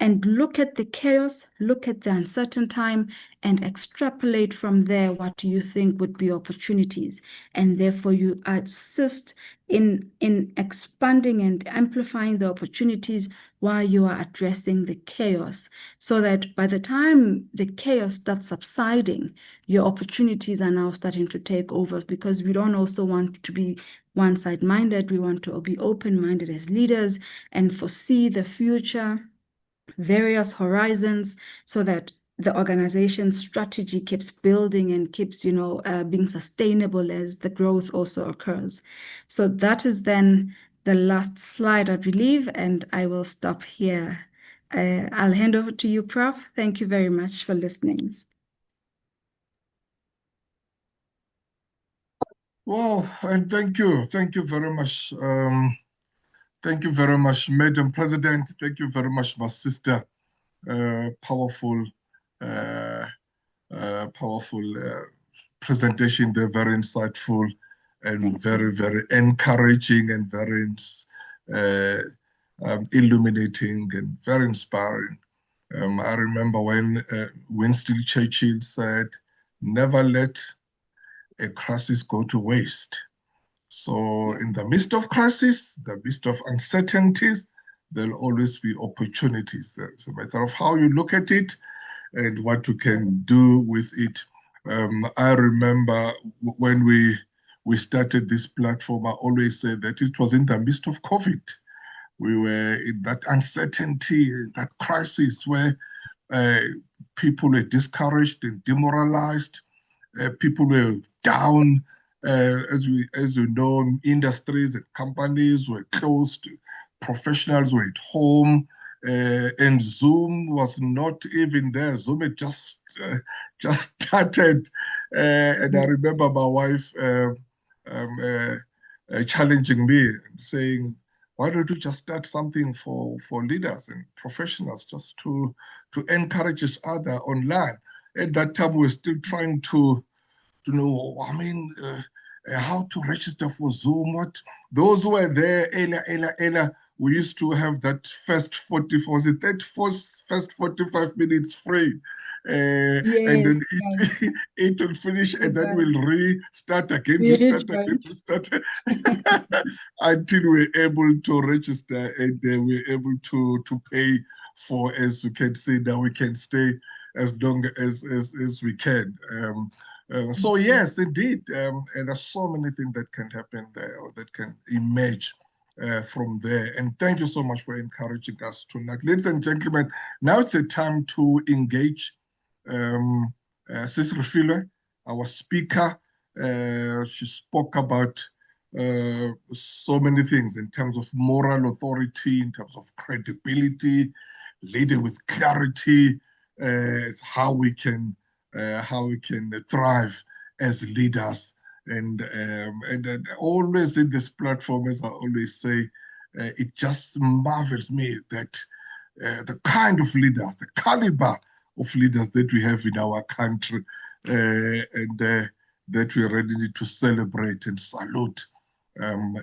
and look at the chaos, look at the uncertain time, and extrapolate from there what you think would be opportunities. And therefore, you assist in expanding and amplifying the opportunities while you are addressing the chaos, so that by the time the chaos starts subsiding, your opportunities are now starting to take over, because we don't also want to be one-side-minded. We want to be open-minded as leaders and foresee the future, various horizons, so that the organization's strategy keeps building and keeps, being sustainable as the growth also occurs. So that is then the last slide, I believe, and I will stop here. I'll hand over to you, Prof. Thank you very much for listening. Well, and thank you very much. Thank you very much, Madam President. Thank you very much, my sister. Powerful presentation there, very insightful and very encouraging and very illuminating and very inspiring. I remember when Winston Churchill said, "Never let a crisis go to waste." So in the midst of crisis, the midst of uncertainties, there'll always be opportunities. It's a matter of how you look at it and what you can do with it. I remember when we started this platform, I always said that it was in the midst of COVID. We were in that uncertainty, that crisis where people were discouraged and demoralized. People were down. As you know, industries and companies were closed. Professionals were at home. And Zoom was not even there. Zoom had just started. And I remember my wife challenging me and saying, "Why don't you just start something for leaders and professionals just to encourage each other online?" At that time, we were still trying to know, how to register for Zoom. Those who were there earlier, we used to have that first 45 minutes free. Yes, and then it will finish, and then we'll restart again, until we're able to register, and we're able to pay for, as you can see, now we can stay as long as we can. So yes, indeed, and there's so many things that can happen there, or that can emerge from there. And thank you so much for encouraging us tonight. Ladies and gentlemen, now it's a time to engage Sis Refilwe, our speaker. She spoke about so many things in terms of moral authority, in terms of credibility, leading with clarity, how we can thrive as leaders. And always in this platform, as I always say, it just marvels me that the kind of leaders, the caliber of leaders that we have in our country, and that we really need to celebrate and salute, and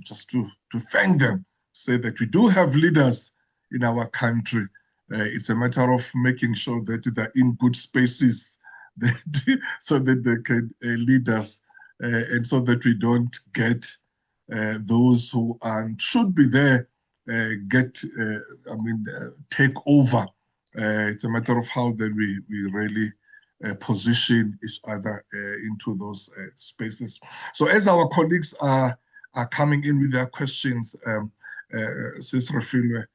just to thank them, say that we do have leaders in our country. It's a matter of making sure that they're in good spaces so that they can lead us, and so that we don't get those who should be there take over. It's a matter of how then we really position each other into those spaces. So as our colleagues are coming in with their questions, Sis Refilwe,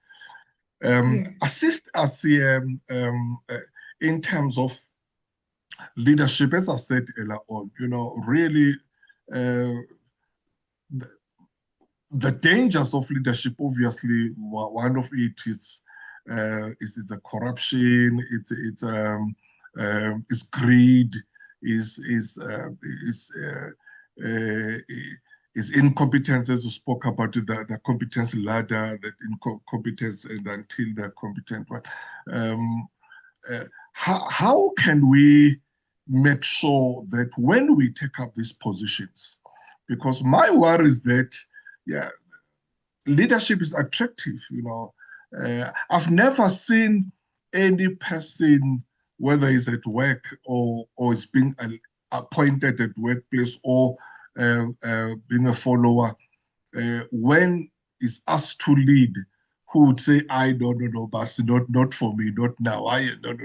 assist us here in terms of leadership. As I said earlier on, really the dangers of leadership, obviously, one of it is the corruption, it's greed, is incompetence, as you spoke about the competence ladder, that incompetence and until they're competent one. How can we make sure that when we take up these positions, because my worry is that, leadership is attractive, I've never seen any person, whether he's at work or is being appointed at workplace or being a follower, when he's asked to lead, who would say, "I no, but not for me, not now. No.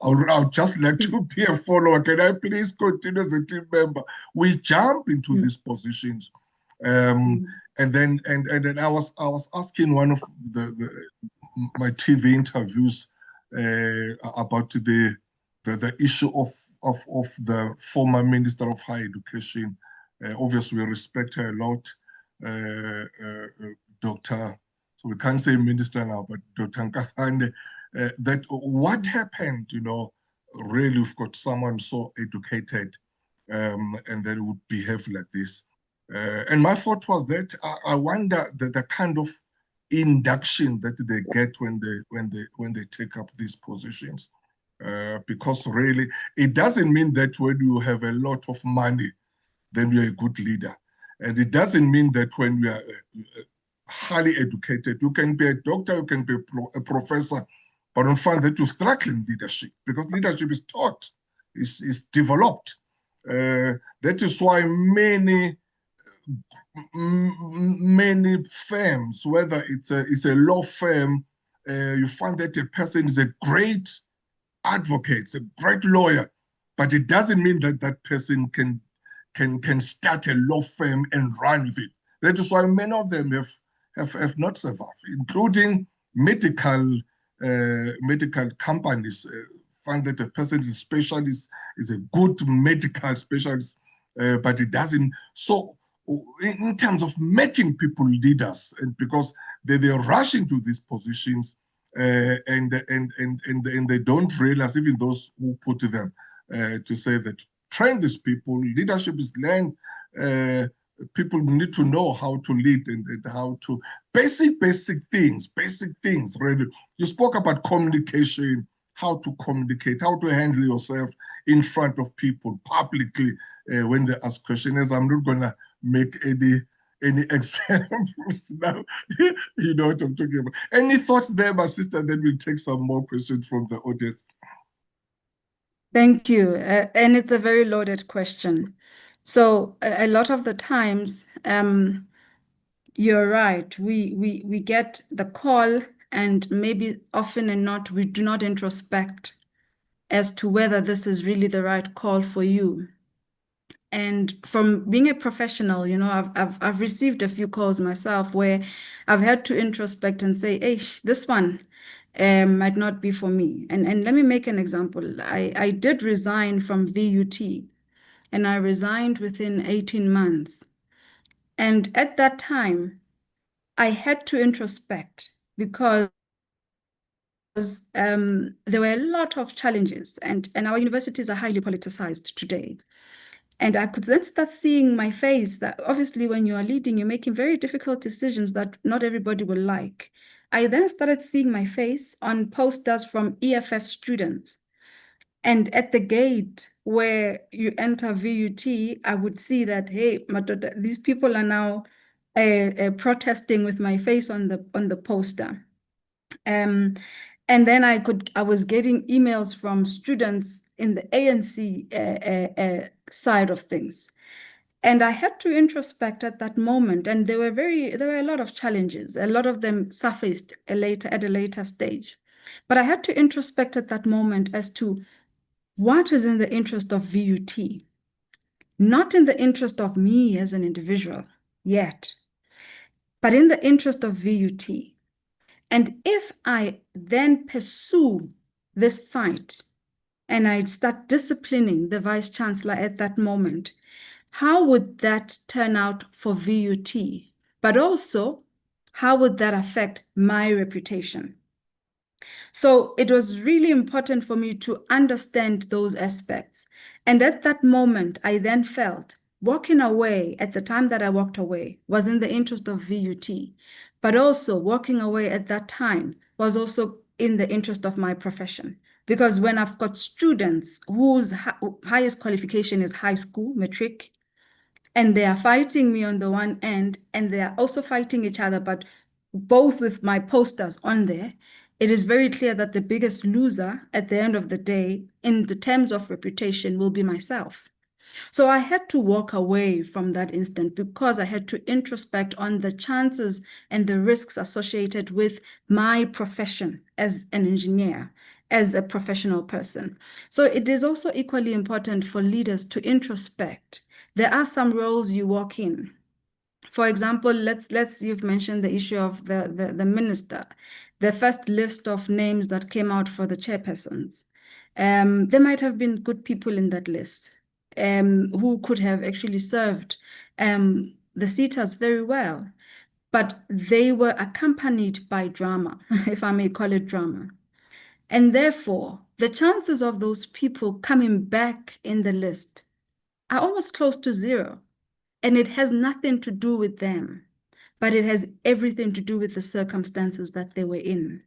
I'll just like to be a follower. Can I please continue as a team member?" We jump into these positions, and then I was asking one of my TV interviews about the issue of the former Minister of Higher Education. Obviously, we respect her a lot, Dr. So we can't say minister now, but Dr. Nkahande, that what happened, really we've got someone so educated and that would behave like this. And my thought was that I wonder the kind of induction that they get when they take up these positions. Because really, it doesn't mean that when you have a lot of money, then you're a good leader. And it doesn't mean that when you are highly educated, you can be a doctor, you can be a professor, but don't find that you struggle in leadership, because leadership is taught, is developed. That is why many firms, whether it's a law firm, you find that a person is a great advocate, a great lawyer, but it doesn't mean that that person can start a law firm and run with it. That is why many of them have not survived, including medical companies. Find that a person is a specialist, is a good medical specialist, but it doesn't. So in terms of making people leaders, and because they're rushing to these positions, and they don't realize, even those who put them, to say that train these people, leadership is learned. People need to know how to lead and how to basic things, really. You spoke about communication, how to communicate, how to handle yourself in front of people publicly when they ask questions. I'm not gonna make any examples now. You know what I'm talking about. Any thoughts there, my sister? Then we'll take some more questions from the audience. Thank you. And it's a very loaded question. So a lot of the times, you're right. We get the call, and maybe often and not, we do not introspect as to whether this is really the right call for you. And from being a professional, I've received a few calls myself where I've had to introspect and say, hey, this one might not be for me. And let me make an example. I did resign from VUT, and I resigned within 18 months. And at that time, I had to introspect because there were a lot of challenges, and our universities are highly politicized today. And I could then start seeing my face that obviously when you are leading, you're making very difficult decisions that not everybody will like. I then started seeing my face on posters from EFF students. And at the gate where you enter VUT, I would see that, hey, these people are now protesting with my face on the poster. And then I was getting emails from students in the ANC side of things. And I had to introspect at that moment, and there were a lot of challenges. A lot of them surfaced at a later stage. But I had to introspect at that moment as to what is in the interest of VUT, not in the interest of me as an individual yet, but in the interest of VUT. And if I then pursue this fight and I'd start disciplining the Vice Chancellor at that moment, how would that turn out for VUT? But also, how would that affect my reputation? So it was really important for me to understand those aspects. And at that moment, I then felt walking away at the time that I walked away was in the interest of VUT, but also walking away at that time was also in the interest of my profession. Because when I've got students whose highest qualification is high school, matric, and they are fighting me on the one end, and they are also fighting each other, but both with my posters on there, it is very clear that the biggest loser at the end of the day, in the terms of reputation, will be myself. So I had to walk away from that instant because I had to introspect on the chances and the risks associated with my profession as an engineer, as a professional person. So it is also equally important for leaders to introspect. There are some roles you walk in. For example, you've mentioned the issue of the minister, the first list of names that came out for the chairpersons. There might have been good people in that list who could have actually served the seaters very well, but they were accompanied by drama, if I may call it drama. And therefore, the chances of those people coming back in the list are almost close to zero. And it has nothing to do with them, but it has everything to do with the circumstances that they were in.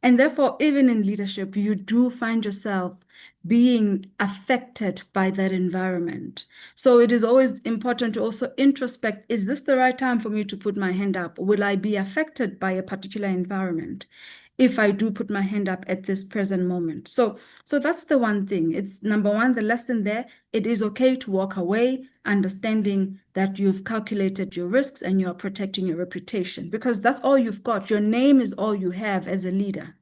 And therefore, even in leadership, you do find yourself being affected by that environment. So it is always important to also introspect, is this the right time for me to put my hand up? Will I be affected by a particular environment if I do put my hand up at this present moment? So that's the one thing. It's number one, the lesson there, it is okay to walk away, understanding that you've calculated your risks and you're protecting your reputation, because that's all you've got. Your name is all you have as a leader.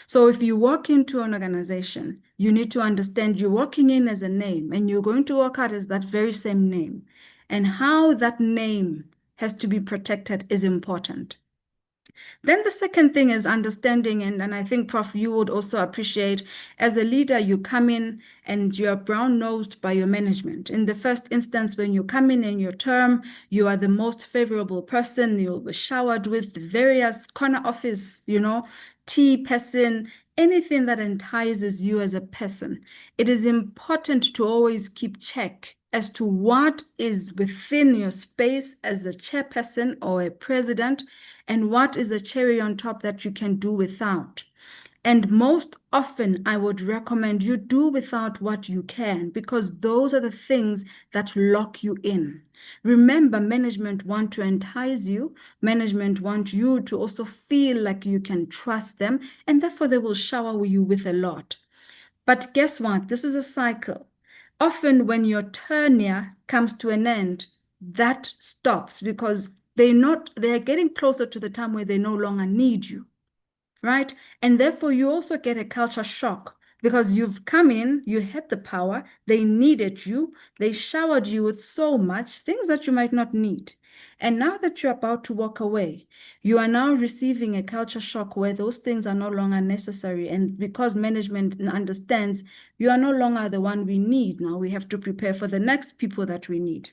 So if you walk into an organization, you need to understand you're walking in as a name and you're going to walk out as that very same name. And how that name has to be protected is important. Then the second thing is understanding, and I think, Prof, you would also appreciate, as a leader, you come in and you're brown-nosed by your management. In the first instance, when you come in your term, you are the most favorable person. You'll be showered with various corner office, tea person, anything that entices you as a person. It is important to always keep check as to what is within your space as a chairperson or a president, and what is a cherry on top that you can do without. And most often, I would recommend you do without what you can, because those are the things that lock you in. Remember, management want to entice you. Management want you to also feel like you can trust them, and therefore they will shower you with a lot. But guess what? This is a cycle. Often when your tenure comes to an end, that stops because they're getting closer to the time where they no longer need you, right? And therefore you also get a culture shock because you've come in, you had the power, they needed you, they showered you with so much, things that you might not need. And now that you're about to walk away, you are now receiving a culture shock where those things are no longer necessary. And because management understands you are no longer the one we need, now we have to prepare for the next people that we need.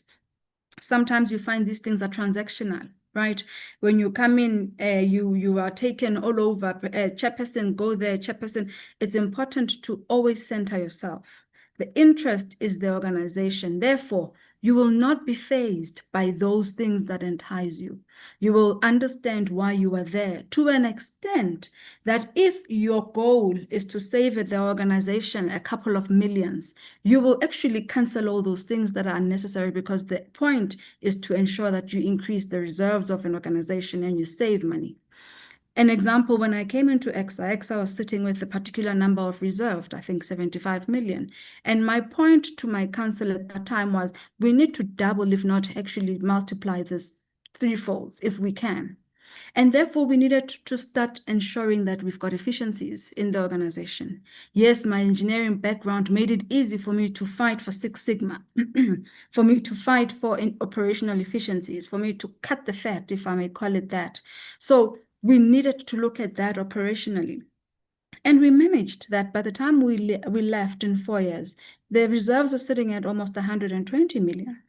Sometimes you find these things are transactional, right? When you come in, you are taken all over, chairperson, go there, chairperson. It's important to always center yourself. The interest is the organization. Therefore, you will not be fazed by those things that entice you. You will understand why you are there to an extent that if your goal is to save the organization a couple of millions, you will actually cancel all those things that are unnecessary, because the point is to ensure that you increase the reserves of an organization and you save money. An example, when I came into EXA was sitting with a particular number of reserved, I think 75 million. And my point to my council at that time was, we need to double, if not actually multiply this threefolds if we can. And therefore, we needed to start ensuring that we've got efficiencies in the organization. Yes, my engineering background made it easy for me to fight for Six Sigma, for me to fight for operational efficiencies, for me to cut the fat, if I may call it that. So we needed to look at that operationally. And we managed that. By the time we left in 4 years, the reserves were sitting at almost 120 million.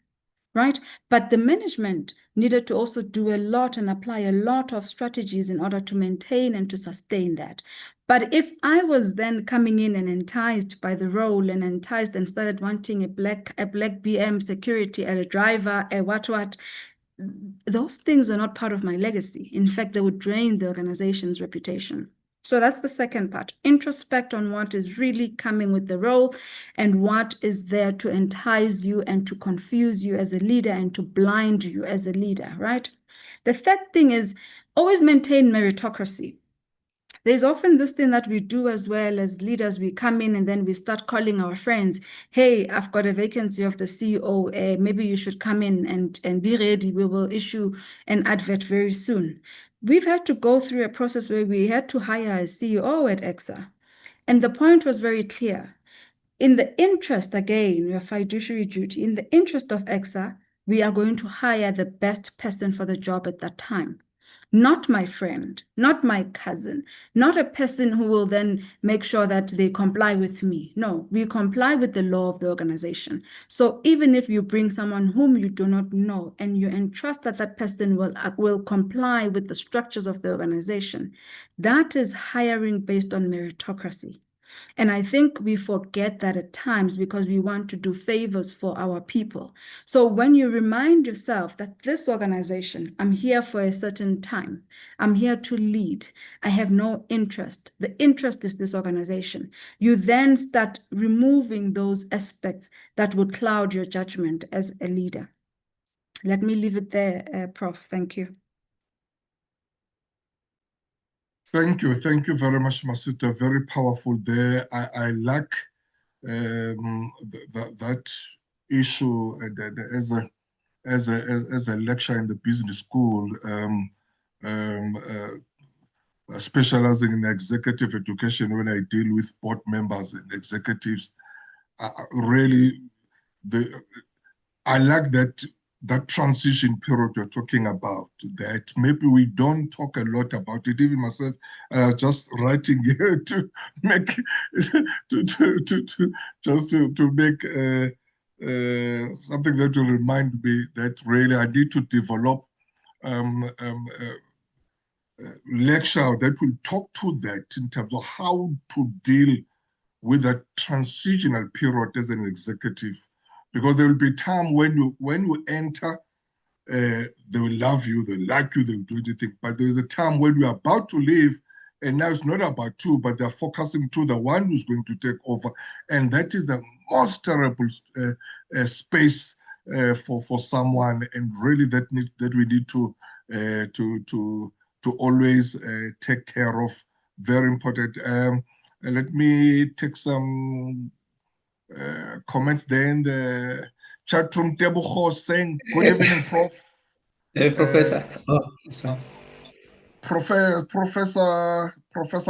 Right? But the management needed to also do a lot and apply a lot of strategies in order to maintain and to sustain that. But if I was then coming in and enticed by the role and enticed and started wanting a black BM security, a driver, a what, those things are not part of my legacy. In fact, they would drain the organization's reputation. So that's the second part. Introspect on what is really coming with the role and what is there to entice you and to confuse you as a leader and to blind you as a leader, right? The third thing is Always maintain meritocracy. There's often this thing that we do as well as leaders. We come in and then we start calling our friends. Hey, I've got a vacancy of the CEO. Maybe you should come in and be ready. We will issue an advert very soon. We've had to go through a process where we had to hire a CEO at EXA. And the point was very clear. In the interest, again, your fiduciary duty, in the interest of EXA, we are going to hire the best person for the job at that time. Not my friend, not my cousin, not a person who will then make sure that they comply with me. No, we comply with the law of the organization. So even if you bring someone whom you do not know and you entrust that that person will comply with the structures of the organization, that is hiring based on meritocracy. And I think we forget that at times because we want to do favors for our people. So when you remind yourself that this organization, I'm here for a certain time, I'm here to lead, I have no interest, the interest is this organization, you then start removing those aspects that would cloud your judgment as a leader. Let me leave it there, Prof. Thank you. Thank you very much, my sister. Very powerful there. I like that issue, and as a lecturer in the business school, specializing in executive education. When I deal with board members and executives, really, I like that transition period you're talking about, that maybe we don't talk a lot about it. Even myself, just writing here to make to make something that will remind me that really I need to develop lecture that will talk to that in terms of how to deal with a transitional period as an executive. Because there will be a time when you enter, they will love you, they like you, they will do anything. But there is a time when you're about to leave, and now it's not about you, but they're focusing to the one who's going to take over. And that is the most terrible space for someone, and really that we need to always take care of. Very important. Let me take some comments there in the chat room. Tebogo saying, good evening, Prof. Hey, Professor. Sorry. Professor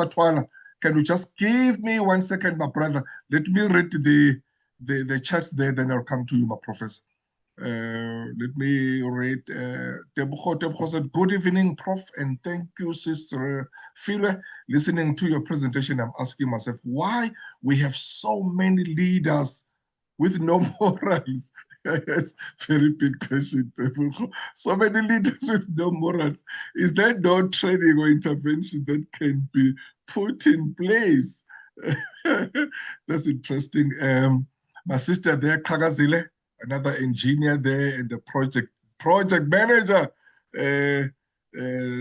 Twala, can you just give me 1 second, my brother? Let me read the chats there, then I'll come to you, my professor. Let me read. Tebogo said, good evening, Prof, and thank you, Sister Refilwe. Listening to your presentation, I'm asking myself why we have so many leaders with no morals. Yes, very big question, Tebogo. So many leaders with no morals. Is there no training or interventions that can be put in place? That's interesting. My sister there, Qhakazile, another engineer there and the project manager,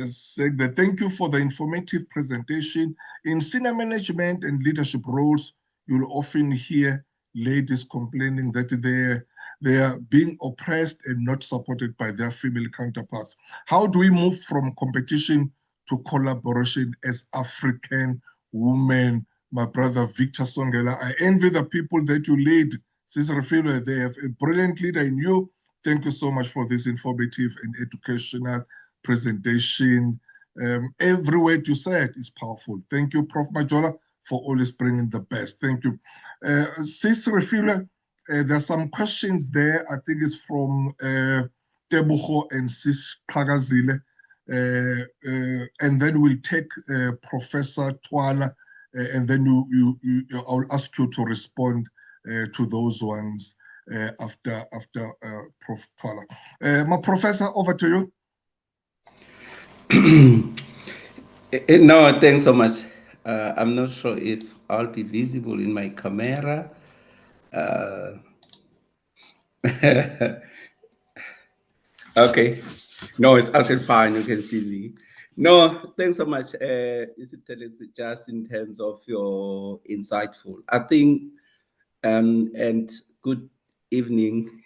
saying that thank you for the informative presentation. In senior management and leadership roles, you'll often hear ladies complaining that they are being oppressed and not supported by their female counterparts. How do we move from competition to collaboration as African women? My brother Victor Songelwa, I envy the people that you lead. Sis Refilwe, they have a brilliant leader in you. Thank you so much for this informative and educational presentation. Every word you said is powerful. Thank you, Prof Majola, for always bringing the best. Thank you. Sis Refilwe, there's some questions there. I think it's from Tebogo and Sis Qhakazile. And then we'll take Professor Twala, and then I'll ask you to respond to those ones after Prof Twala. My professor, over to you. No, thanks so much. I'm not sure if I'll be visible in my camera. Okay. No, it's actually fine. You can see me. No, thanks so much. Just in terms of your insightful, I think, and good evening,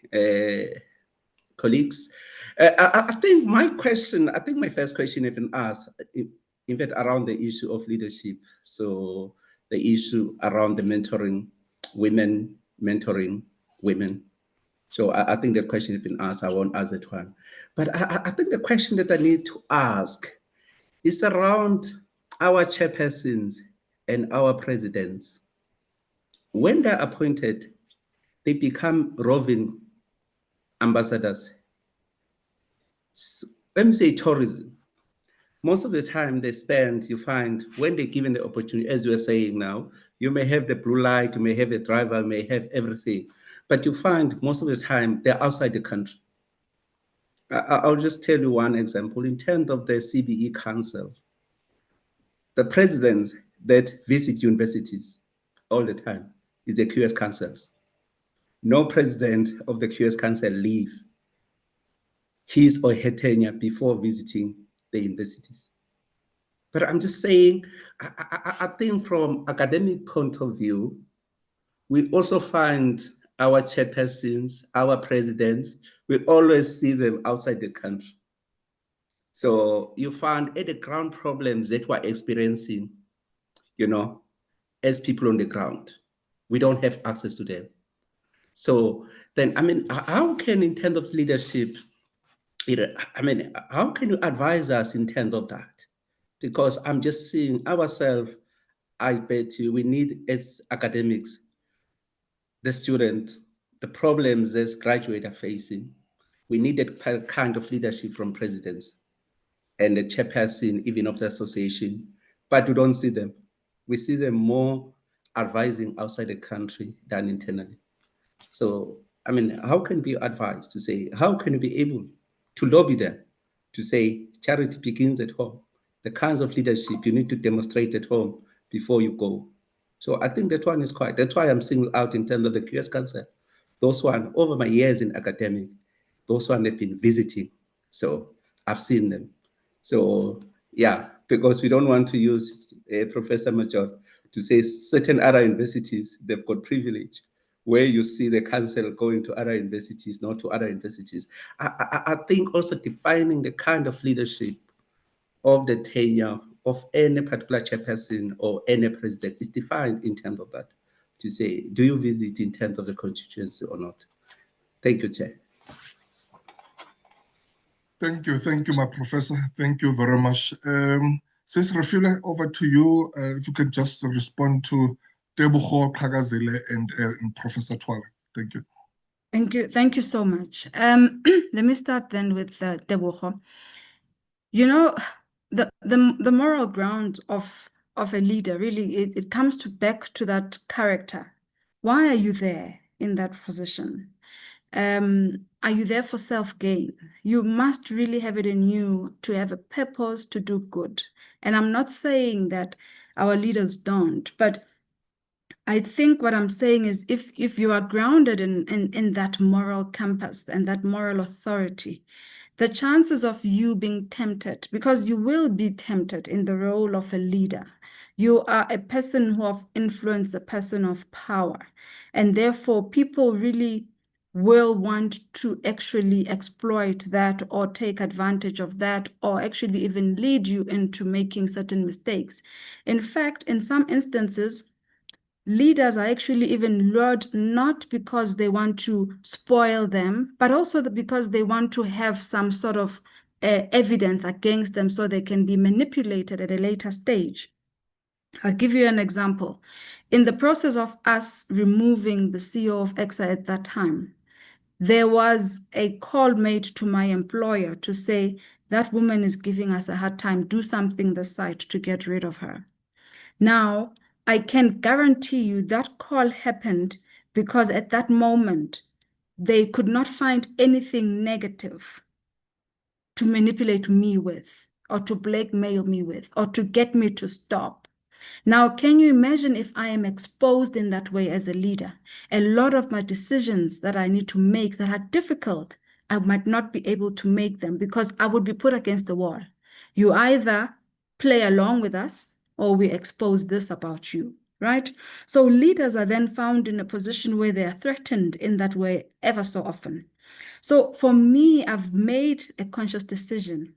colleagues. I think my first question even asked, in fact, around the issue of leadership. So the issue around the mentoring women. So I think the question has been asked. I won't ask that one. But I think the question that I need to ask is around our chairpersons and our presidents. When they're appointed, they become roving ambassadors. Let me say tourism. Most of the time they spend, you find, when they're given the opportunity, as you are saying now, you may have the blue light, you may have a driver, you may have everything, but you find most of the time they're outside the country. I'll just tell you one example. In terms of the CBE Council, the presidents that visit universities all the time is the QS Councils. No president of the QS Council leave his or her tenure before visiting the universities. But I'm just saying, I think from academic point of view, we also find our chairpersons, our presidents, we always see them outside the country. So you find at the ground problems that we're experiencing, as people on the ground, we don't have access to them. So then, how can, in terms of leadership, how can you advise us in terms of that? Because I'm just seeing ourselves, I bet you, we need, as academics, the student, the problems as graduates are facing. We need that kind of leadership from presidents and the chairperson, even of the association, but we don't see them. We see them more advising outside the country than internally. So, how can we advise to say, how can we be able to lobby them to say charity begins at home? The kinds of leadership you need to demonstrate at home before you go. So I think that one is that's why I'm singled out in terms of the QS Council. Those one, over my years in academic, those one have been visiting. So I've seen them. So yeah, because we don't want to use Professor Majola to say certain other universities, they've got privilege, where you see the council going to other universities, not to other universities. I think also defining the kind of leadership of the tenure of any particular chairperson or any president is defined in terms of that, to say, do you visit in terms of the constituency or not? Thank you, Chair. Thank you, my professor. Thank you very much. Sis Refilwe, over to you. If you can just respond to Tebogo, Qhakazile, and Professor Twala. Thank you. Thank you so much. Let me start then with Tebogo. The moral ground of a leader, really, it comes back to that character. Why are you there in that position? Are you there for self-gain? You must really have it in you to have a purpose to do good. And I'm not saying that our leaders don't, but I think what I'm saying is if you are grounded in that moral compass and that moral authority, the chances of you being tempted, because you will be tempted in the role of a leader. You are a person who have influence, a person of power. And therefore, people really will want to actually exploit that or take advantage of that or actually even lead you into making certain mistakes. In fact, in some instances, leaders are actually even lured not because they want to spoil them, but also because they want to have some sort of evidence against them so they can be manipulated at a later stage. I'll give you an example. In the process of us removing the CEO of EXA at that time, there was a call made to my employer to say, that woman is giving us a hard time, do something this side to get rid of her. Now, I can guarantee you that call happened because at that moment, they could not find anything negative to manipulate me with, or to blackmail me with, or to get me to stop. Now, can you imagine if I am exposed in that way as a leader? A lot of my decisions that I need to make that are difficult, I might not be able to make them because I would be put against the wall. You either play along with us or we expose this about you, right? So leaders are then found in a position where they are threatened in that way ever so often. So for me, I've made a conscious decision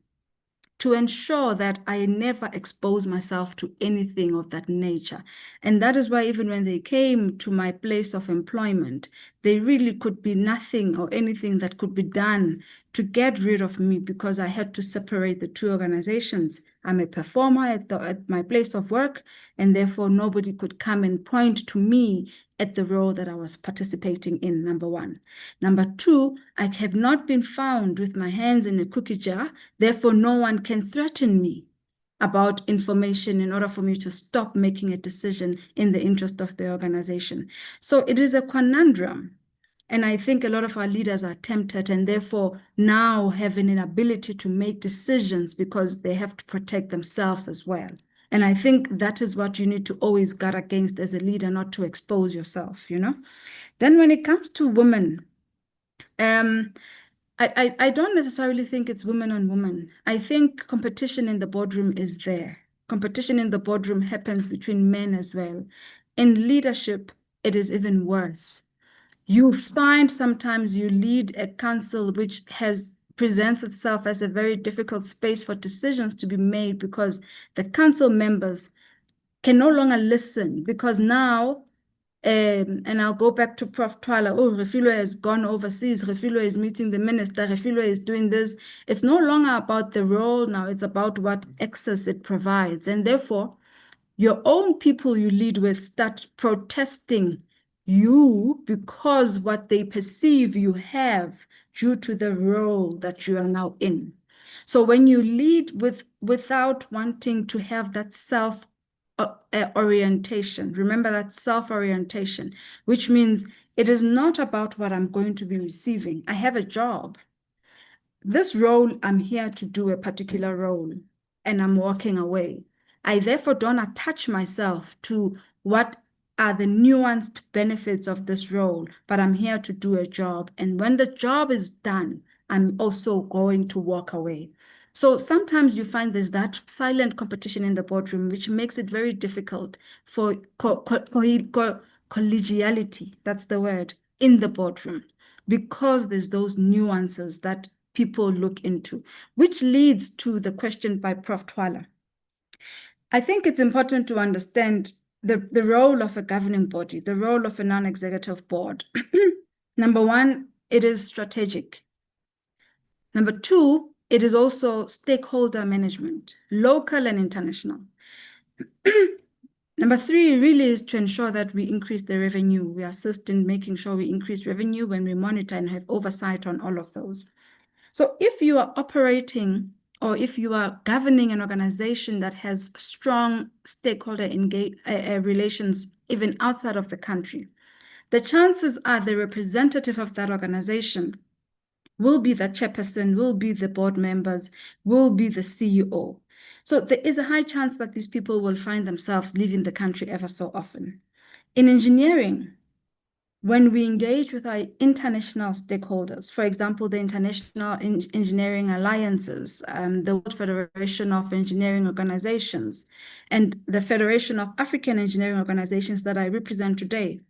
to ensure that I never expose myself to anything of that nature. And that is why even when they came to my place of employment, there really could be nothing or anything that could be done to get rid of me, because I had to separate the two organizations. I'm a performer at my place of work, and therefore nobody could come and point to me at the role that I was participating in, number one. Number two, I have not been found with my hands in a cookie jar, therefore no one can threaten me about information in order for me to stop making a decision in the interest of the organization. So it is a conundrum. And I think a lot of our leaders are tempted and therefore now have an inability to make decisions because they have to protect themselves as well. And I think that is what you need to always guard against as a leader, not to expose yourself, you know. Then when it comes to women, I don't necessarily think it's women on women. I think competition in the boardroom is there. Competition in the boardroom happens between men as well. In leadership, it is even worse. You find sometimes you lead a council which presents itself as a very difficult space for decisions to be made, because the council members can no longer listen, because now, and I'll go back to Prof Twala, oh, Refilwe has gone overseas, Refilwe is meeting the minister, Refilwe is doing this. It's no longer about the role now, it's about what access it provides. And therefore, your own people you lead with start protesting you because what they perceive you have due to the role that you are now in. So when you lead without wanting to have that self-orientation, remember that self-orientation, which means it is not about what I'm going to be receiving. I have a job. This role, I'm here to do a particular role, and I'm walking away. I therefore don't attach myself to what are the nuanced benefits of this role, but I'm here to do a job. And when the job is done, I'm also going to walk away. So sometimes you find there's that silent competition in the boardroom, which makes it very difficult for collegiality, that's the word, in the boardroom, because there's those nuances that people look into, which leads to the question by Prof Twala. I think it's important to understand the role of a governing body, the role of a non-executive board. Number one, it is strategic. Number two, it is also stakeholder management, local and international. Number three really is to ensure that we increase the revenue. We assist in making sure we increase revenue when we monitor and have oversight on all of those. So if you are operating or if you are governing an organization that has strong stakeholder relations even outside of the country, the chances are the representative of that organization will be the chairperson, will be the board members, will be the CEO. So there is a high chance that these people will find themselves leaving the country ever so often. In engineering, when we engage with our international stakeholders, for example, the International Engineering Alliances, the World Federation of Engineering Organizations, and the Federation of African Engineering Organizations that I represent today,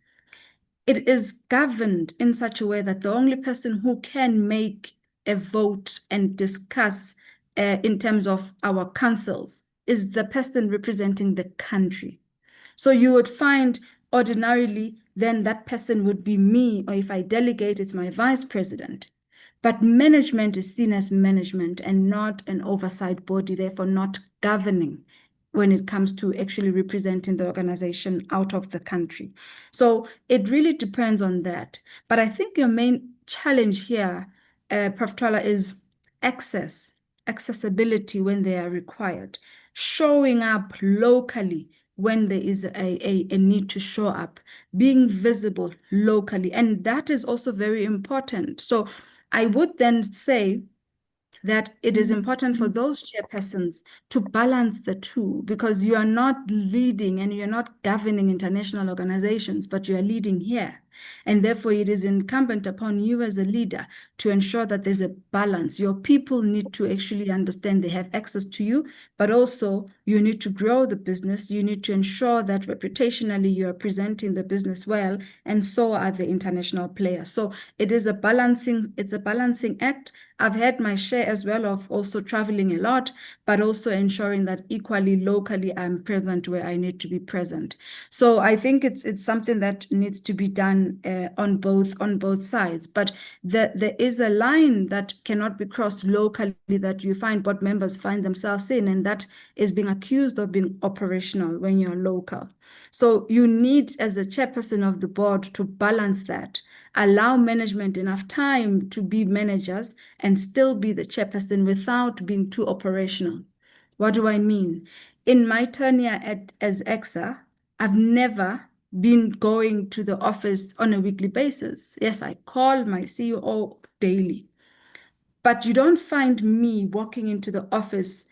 it is governed in such a way that the only person who can make a vote and discuss in terms of our councils is the person representing the country. So you would find ordinarily, then that person would be me, or if I delegate, it's my vice president. But management is seen as management and not an oversight body, therefore not governing when it comes to actually representing the organization out of the country. So it really depends on that. But I think your main challenge here, Prof Twala, is accessibility when they are required, showing up locally when there is a need to show up, being visible locally. And that is also very important. So I would then say that it is important for those chairpersons to balance the two, because you are not leading and you're not governing international organizations, but you are leading here. And therefore, it is incumbent upon you as a leader to ensure that there's a balance. Your people need to actually understand they have access to you, but also you need to grow the business. You need to ensure that reputationally you are presenting the business well, and so are the international players. So it's a balancing act. I've had my share as well of also traveling a lot, but also ensuring that equally locally I'm present where I need to be present. So I think it's something that needs to be done on both sides. But there is a line that cannot be crossed locally that you find board members find themselves in, and that is being accused of being operational when you're local. So you need, as a chairperson of the board, to balance that. Allow management enough time to be managers and still be the chairperson without being too operational. What do I mean? In my tenure as EXA, I've never been going to the office on a weekly basis. Yes, I call my CEO daily, but you don't find me walking into the office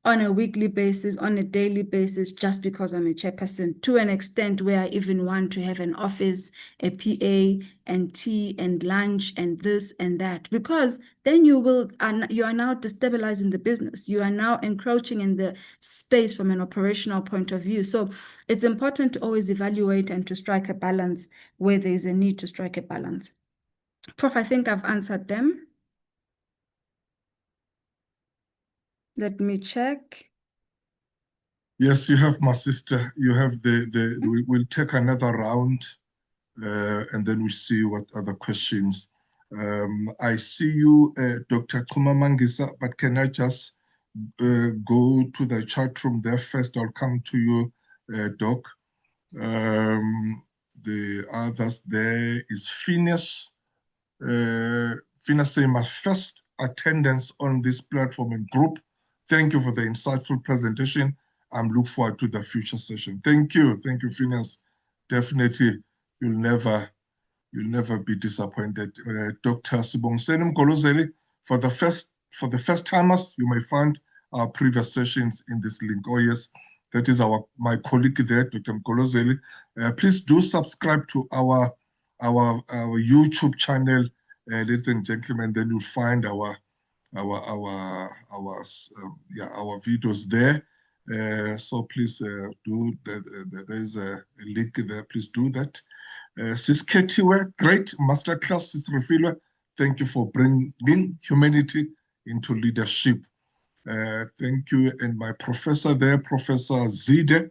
on a weekly basis, on a daily basis, just because I'm a chairperson, to an extent where I even want to have an office, a PA, and tea and lunch and this and that, because then you are now destabilizing the business. You are now encroaching in the space from an operational point of view. So it's important to always evaluate and to strike a balance where there is a need to strike a balance. Prof, I think I've answered them. Let me check. Yes, you have, my sister. You have we'll take another round and then we'll see what other questions. I see you, Dr. Mangisa, but can I just go to the chat room there first? I'll come to you, Doc. The others there is Phineas. Phineas saying my first attendance on this platform and group. Thank you for the insightful presentation. I'm looking forward to the future session. Thank you, Phineas. Definitely, you'll never be disappointed. Dr. Sibongiseni Mgolozeli, for the first timers, you may find our previous sessions in this link. Oh yes, that is my colleague there, Dr. Mgolozeli. Please do subscribe to our YouTube channel, ladies and gentlemen. Then you'll find our videos there. So please do. There is a link there. Please do that. Sis Khethiwe, great masterclass, Sis Refilwe. Thank you for bringing humanity into leadership. Thank you. And my professor there, Professor Zide,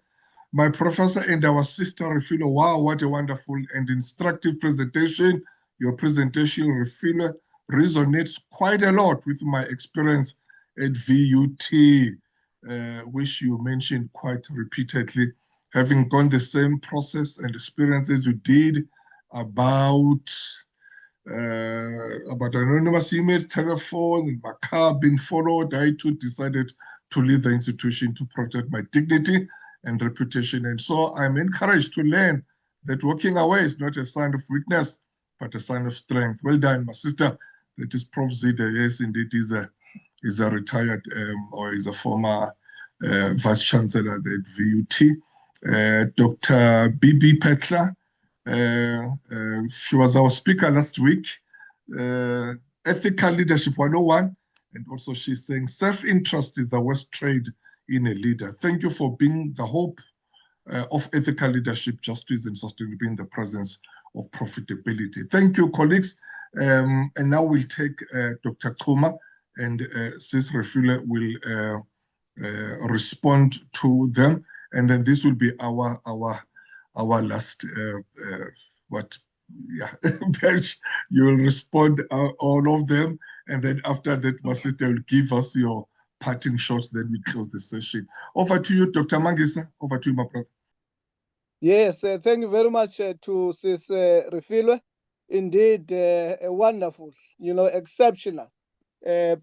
my professor and our Sister Refilwe. Wow, what a wonderful and instructive presentation. Your presentation, Refilwe, resonates quite a lot with my experience at VUT, which you mentioned quite repeatedly, having gone the same process and experience as you did about anonymous emails, telephone, my car being followed. I too decided to leave the institution to protect my dignity and reputation. And so I'm encouraged to learn that walking away is not a sign of weakness, but a sign of strength. Well done, my sister. That is Prof Zide. Yes, indeed, is a retired or is a former vice chancellor at VUT. Dr. B.B. Phetla, she was our speaker last week. Ethical Leadership 101, and also she's saying self-interest is the worst trait in a leader. Thank you for being the hope of ethical leadership, justice, and sustainability in the presence of profitability. Thank you, colleagues. And now we'll take Dr. Kuma, and Sis Refilwe will respond to them, and then this will be our last batch. You will respond all of them, and then after that, my sister will give us your parting shots. Then we close the session. Over to you, Dr. Mangisa. Over to you, my brother. Yes, thank you very much to Sis Refilwe. Indeed, a wonderful, exceptional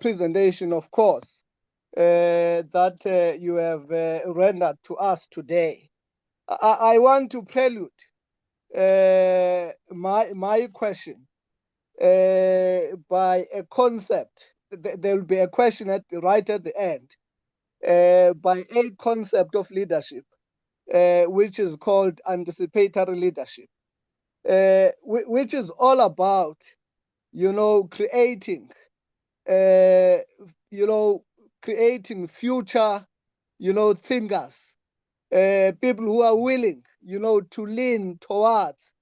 presentation, of course, that you have rendered to us today. I want to prelude my question by a concept. There will be a question right at the end by a concept of leadership, which is called anticipatory leadership. which is all about, creating, creating future, thinkers, people who are willing, to lean towards,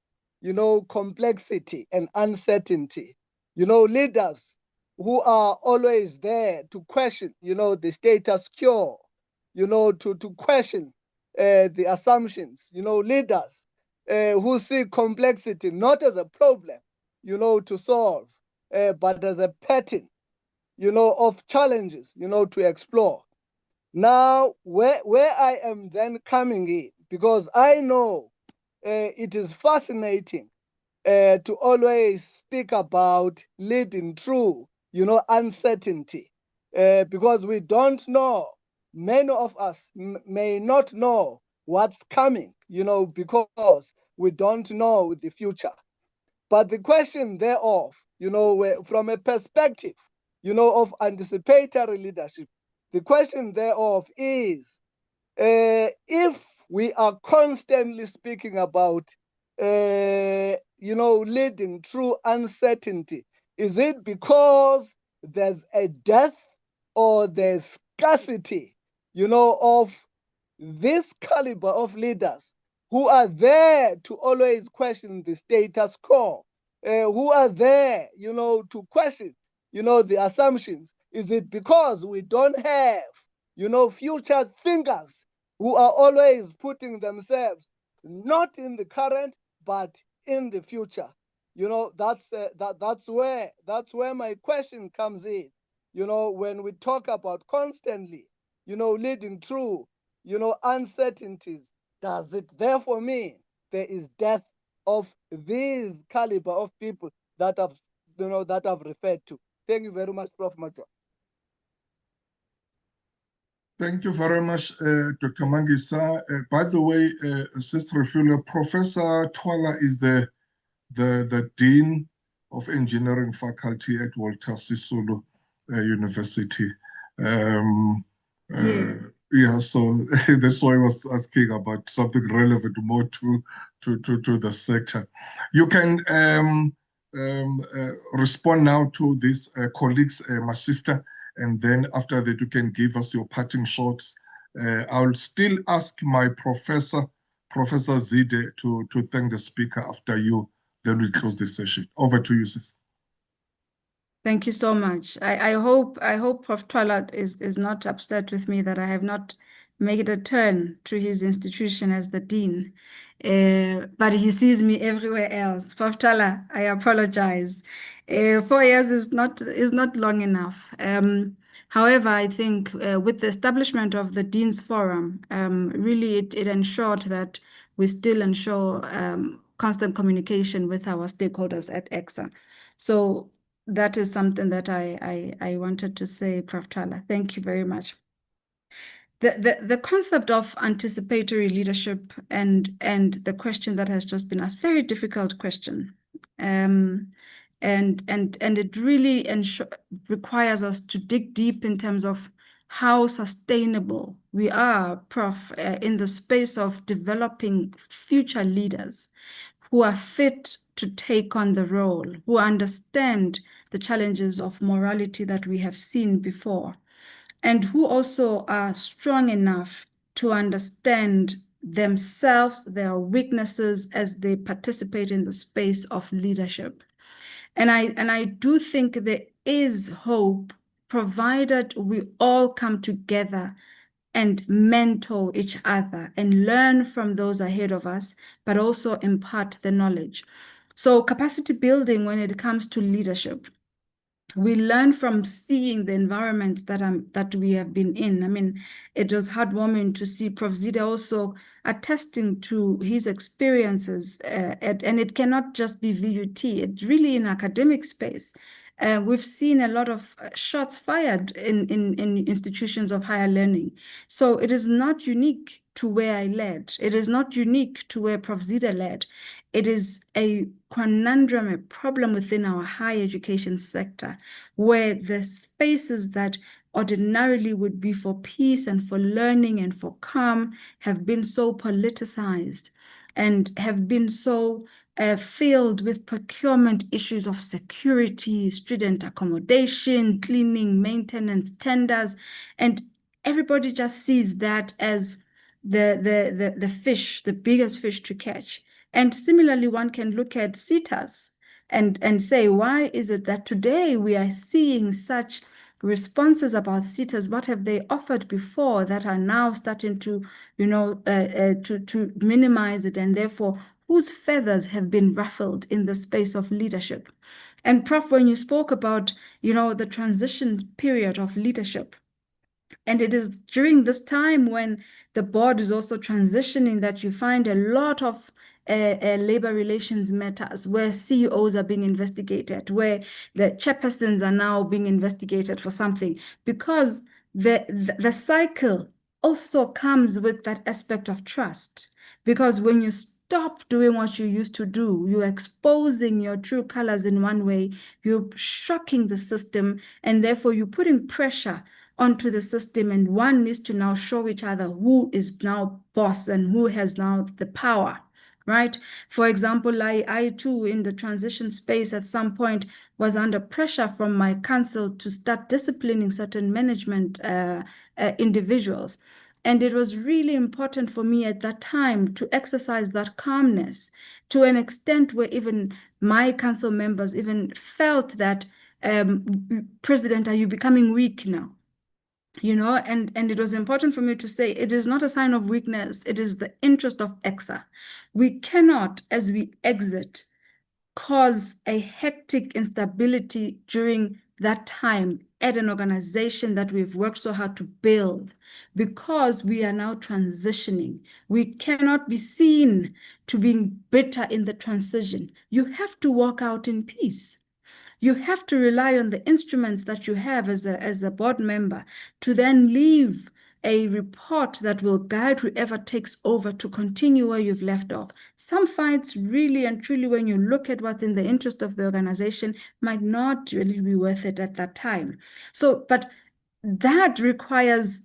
complexity and uncertainty, leaders who are always there to question, the status quo, to question the assumptions, leaders who see complexity not as a problem, to solve, but as a pattern, of challenges, to explore. Now, where I am then coming in, because I know it is fascinating to always speak about leading through, uncertainty, because we don't know, many of us may not know what's coming, because we don't know the future. But the question thereof, from a perspective, of anticipatory leadership, the question thereof is, if we are constantly speaking about, leading through uncertainty, is it because there's a dearth or there's scarcity, of this caliber of leaders who are there to always question the status quo, who are there, to question, the assumptions? Is it because we don't have, future thinkers who are always putting themselves not in the current, but in the future? That's where my question comes in. When we talk about constantly, leading through, uncertainties, does it therefore mean there is death of these caliber of people that I've referred to? Thank you very much, Prof Majola. Thank you very much, Dr. Mangisa. By the way, Sister Refilwe, Professor Twala is the Dean of Engineering Faculty at Walter Sisulu University. Yeah, so that's why I was asking about something relevant more to the sector. You can respond now to these colleagues, my sister, and then after that you can give us your parting shots. I'll still ask my professor, Professor Zide, to thank the speaker after you. Then we close this session. Over to you, sis. Thank you so much. I hope Prof Twala is not upset with me that I have not made a turn to his institution as the dean, but he sees me everywhere else. Prof Twala, I apologize. 4 years is not long enough. However, I think with the establishment of the Dean's Forum, really it ensured that we still ensure constant communication with our stakeholders at EXA. So that is something that I wanted to say, Prof Twala. Thank you very much. The concept of anticipatory leadership and the question that has just been asked, very difficult question. And it really requires us to dig deep in terms of how sustainable we are, Prof, in the space of developing future leaders who are fit to take on the role, who understand the challenges of morality that we have seen before, and who also are strong enough to understand themselves, their weaknesses as they participate in the space of leadership. And I do think there is hope, provided we all come together and mentor each other and learn from those ahead of us, but also impart the knowledge. So capacity building when it comes to leadership, we learn from seeing the environments that we have been in. I mean, it was heartwarming to see Prof Zide also attesting to his experiences, and it cannot just be VUT, it's really in academic space. We've seen a lot of shots fired in institutions of higher learning. So it is not unique to where I led. It is not unique to where Prof Zide led. It is a conundrum, a problem within our higher education sector, where the spaces that ordinarily would be for peace and for learning and for calm have been so politicized and have been so filled with procurement issues of security, student accommodation, cleaning, maintenance, tenders, and everybody just sees that as the fish, the biggest fish to catch. And similarly, one can look at SETAs and say, why is it that today we are seeing such responses about SETAs? What have they offered before that are now starting to, to minimize it, and therefore whose feathers have been ruffled in the space of leadership? And Prof, when you spoke about, the transition period of leadership, and it is during this time when the board is also transitioning that you find a lot of labor relations matters where CEOs are being investigated, where the chairpersons are now being investigated for something, because the cycle also comes with that aspect of trust. Because when you stop doing what you used to do, you're exposing your true colors in one way, you're shocking the system, and therefore you're putting pressure onto the system, and one needs to now show each other who is now boss and who has now the power, right? For example, I too, in the transition space at some point, was under pressure from my council to start disciplining certain management individuals. And it was really important for me at that time to exercise that calmness to an extent where even my council members even felt that, President, are you becoming weak now? And it was important for me to say, it is not a sign of weakness, it is the interest of EXA. We cannot, as we exit, cause a hectic instability during that time at an organization that we've worked so hard to build, because we are now transitioning. We cannot be seen to being bitter in the transition. You have to walk out in peace. You have to rely on the instruments that you have as a board member to then leave a report that will guide whoever takes over to continue where you've left off. Some fights really and truly, when you look at what's in the interest of the organization, might not really be worth it at that time. So, but that requires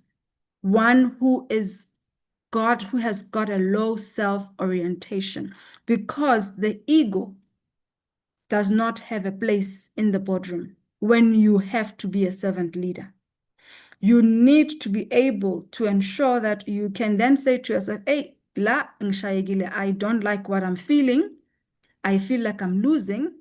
one who has got a low self-orientation, because the ego does not have a place in the boardroom when you have to be a servant leader. You need to be able to ensure that you can then say to yourself, hey, I don't like what I'm feeling. I feel like I'm losing,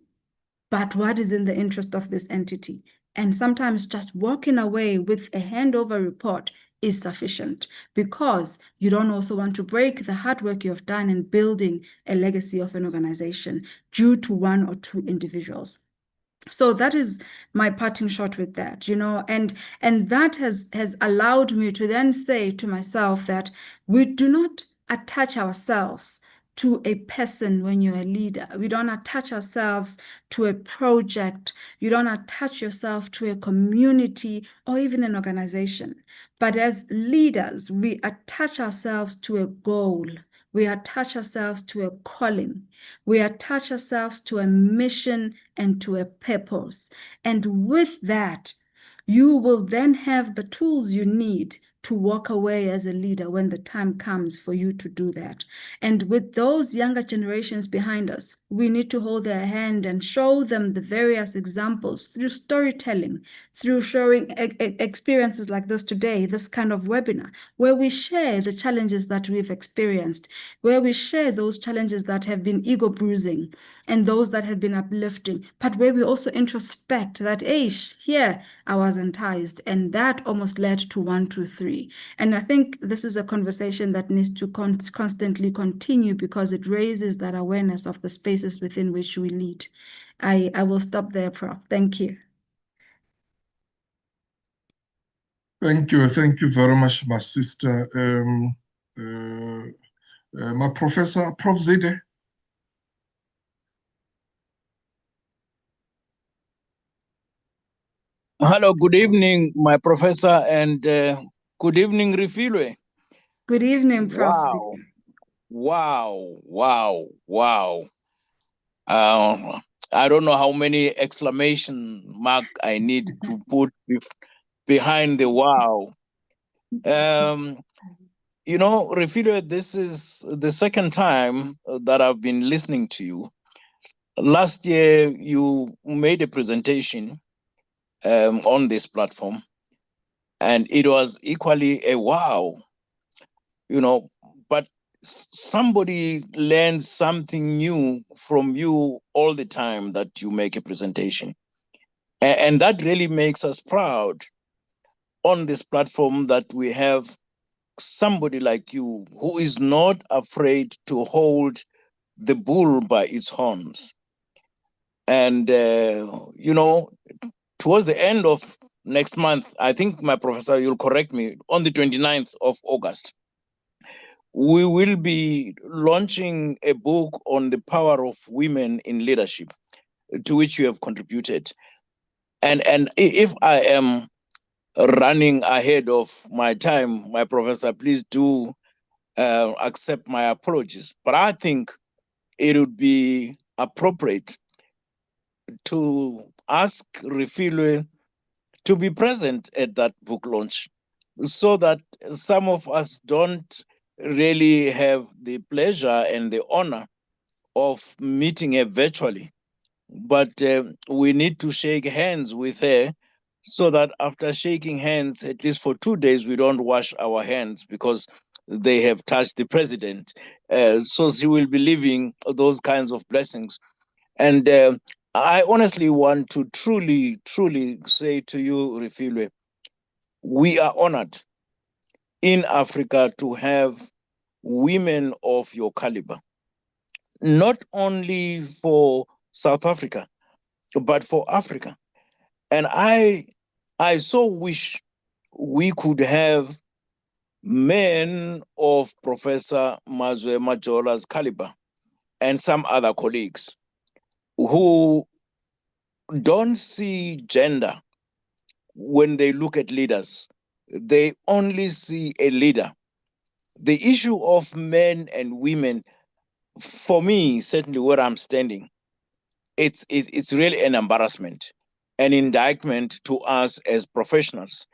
but what is in the interest of this entity? And sometimes just walking away with a handover report is sufficient, because you don't also want to break the hard work you've done in building a legacy of an organization due to one or two individuals. So that is my parting shot with that, and that has allowed me to then say to myself that we do not attach ourselves to a person when you're a leader. We don't attach ourselves to a project. You don't attach yourself to a community or even an organization. But as leaders, we attach ourselves to a goal. We attach ourselves to a calling. We attach ourselves to a mission and to a purpose. And with that, you will then have the tools you need to walk away as a leader when the time comes for you to do that. And with those younger generations behind us, we need to hold their hand and show them the various examples through storytelling, through showing experiences like this today, this kind of webinar, where we share the challenges that we've experienced, where we share those challenges that have been ego bruising and those that have been uplifting, but where we also introspect that, here I was enticed, and that almost led to 1, 2, 3. And I think this is a conversation that needs to constantly continue, because it raises that awareness of the spaces within which we lead. I will stop there, Prof. Thank you. Thank you very much, my sister. My professor, Prof Zide. Hello, good evening, my professor, and good evening, Refilwe. Good evening, Prof. Wow, wow. I don't know how many exclamation mark I need to put behind the wow. Refilwe, this is the second time that I've been listening to you. last year you made a presentation on this platform, and it was equally a wow, but somebody learns something new from you all the time that you make a presentation. And that really makes us proud on this platform that we have somebody like you who is not afraid to hold the bull by its horns. And, towards the end of next month, I think, my professor, you'll correct me, on the 29th of August, we will be launching a book on the power of women in leadership, to which you have contributed. And if I am running ahead of my time, my professor, please do accept my apologies. But I think it would be appropriate to ask Refilwe to be present at that book launch, so that some of us don't really have the pleasure and the honor of meeting her virtually. But we need to shake hands with her, so that after shaking hands, at least for 2 days, we don't wash our hands because they have touched the president. So she will be living those kinds of blessings. And I honestly want to truly, truly say to you, Refilwe, we are honored in Africa to have women of your caliber, not only for South Africa, but for Africa. And I so wish we could have men of Professor Majola's caliber and some other colleagues who don't see gender when they look at leaders. They only see a leader. The issue of men and women, for me, certainly where I'm standing, it's really an embarrassment, an indictment to us as professionals.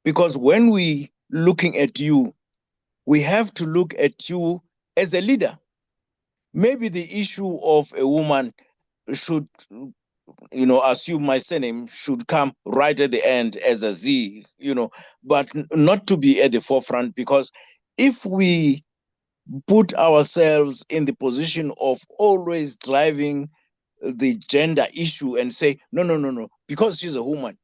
Because when we looking at you, we have to look at you as a leader. Maybe the issue of a woman should, assume my surname should come right at the end as a Z, but not to be at the forefront. Because if we put ourselves in the position of always driving the gender issue and say, no, because she's a woman,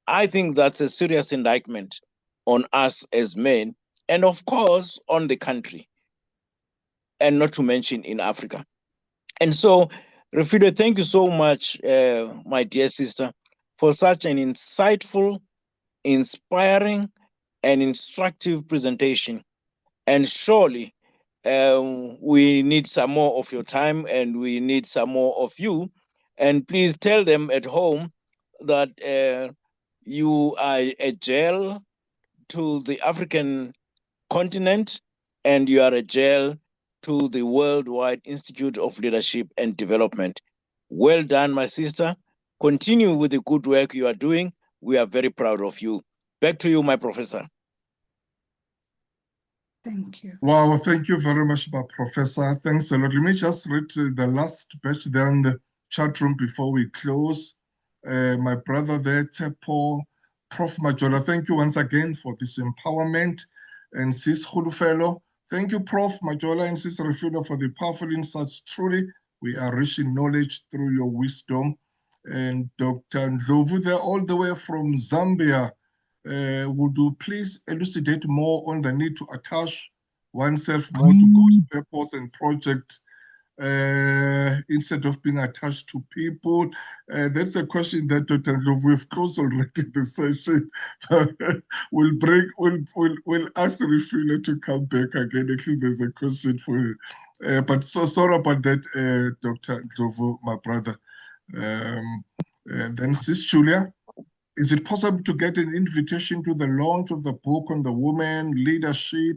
I think that's a serious indictment on us as men, and of course on the country, and not to mention in Africa. And so, Refilwe, thank you so much, my dear sister, for such an insightful, inspiring, and instructive presentation. And surely we need some more of your time, and we need some more of you. And please tell them at home that you are a gel to the African continent, and you are a gel to the Worldwide Institute of Leadership and Development. Well done, my sister. Continue with the good work you are doing. We are very proud of you. Back to you, my professor. Thank you. Wow, thank you very much, my professor. Thanks a lot. Let me just read the last batch there in the chat room before we close. My brother there, Tsepo, Prof Majola, thank you once again for this empowerment. And Sis Kholofelo, thank you, Prof Majola and Sis Refilwe, for the powerful insights. Truly, we are rich in knowledge through your wisdom. And Dr. Ndlovu there, all the way from Zambia, would you please elucidate more on the need to attach oneself more to God's purpose and project instead of being attached to people? That's a question that Dr. Ndlovu, we've closed already the session. We'll ask Refilwe to come back again. Actually, there's a question for you. But so sorry about that, Dr. Ndlovu, my brother. Then Sis Julia, is it possible to get an invitation to the launch of the book on the women leadership?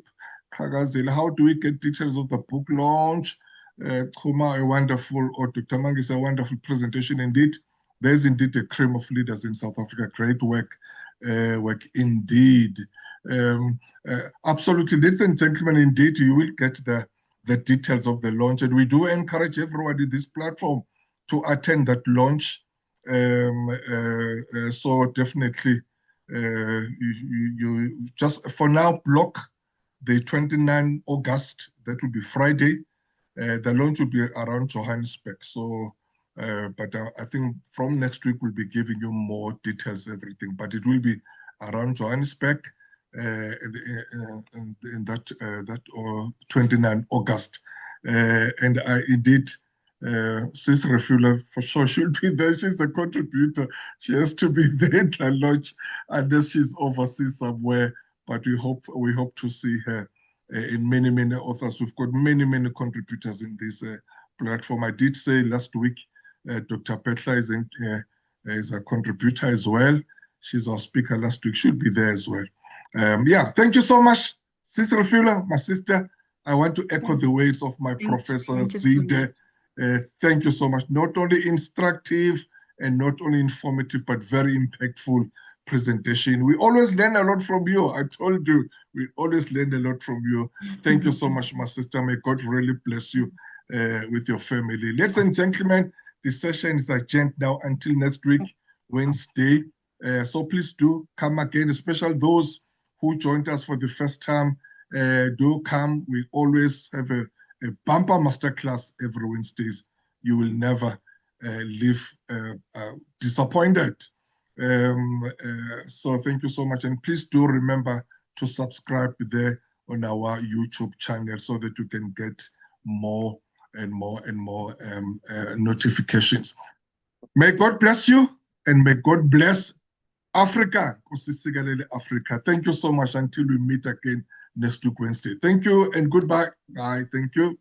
Qhakazile, how do we get details of the book launch? Khuma, a wonderful, or Dr. Mangis, a wonderful presentation indeed. There's indeed a cream of leaders in South Africa. Great work indeed. Absolutely, ladies and gentlemen, indeed, you will get the the details of the launch. And we do encourage everybody in this platform to attend that launch. So definitely, you just for now block the 29th August. That will be Friday. The launch will be around Johannesburg. So, but I think from next week we'll be giving you more details, everything. But it will be around Johannesburg in that 29th August. And I indeed, Sis Refilwe, for sure, she'll be there. She's a contributor. She has to be there at the launch unless she's overseas somewhere. But we hope to see her in many authors. We've got many contributors in this platform. I did say last week, Dr. Phetla is a contributor as well. She's our speaker last week. She'll be there as well. Yeah, thank you so much, Sis Refilwe, my sister. I want to echo the words of my professor, Zide. Thank you so much. Not only instructive and not only informative, but very impactful presentation. We always learn a lot from you. I told you, we always learn a lot from you. Thank you so much, my sister. May God really bless you with your family. Ladies and gentlemen, the session is adjourned now until next week, Wednesday. So please do come again, especially those who joined us for the first time. Do come. We always have a bumper masterclass every Wednesdays. You will never leave disappointed. So thank you so much. And please do remember to subscribe there on our YouTube channel so that you can get more and more notifications. May God bless you and may God bless Africa. Africa. Thank you so much until we meet again next week Wednesday. Thank you and goodbye. Bye. Thank you.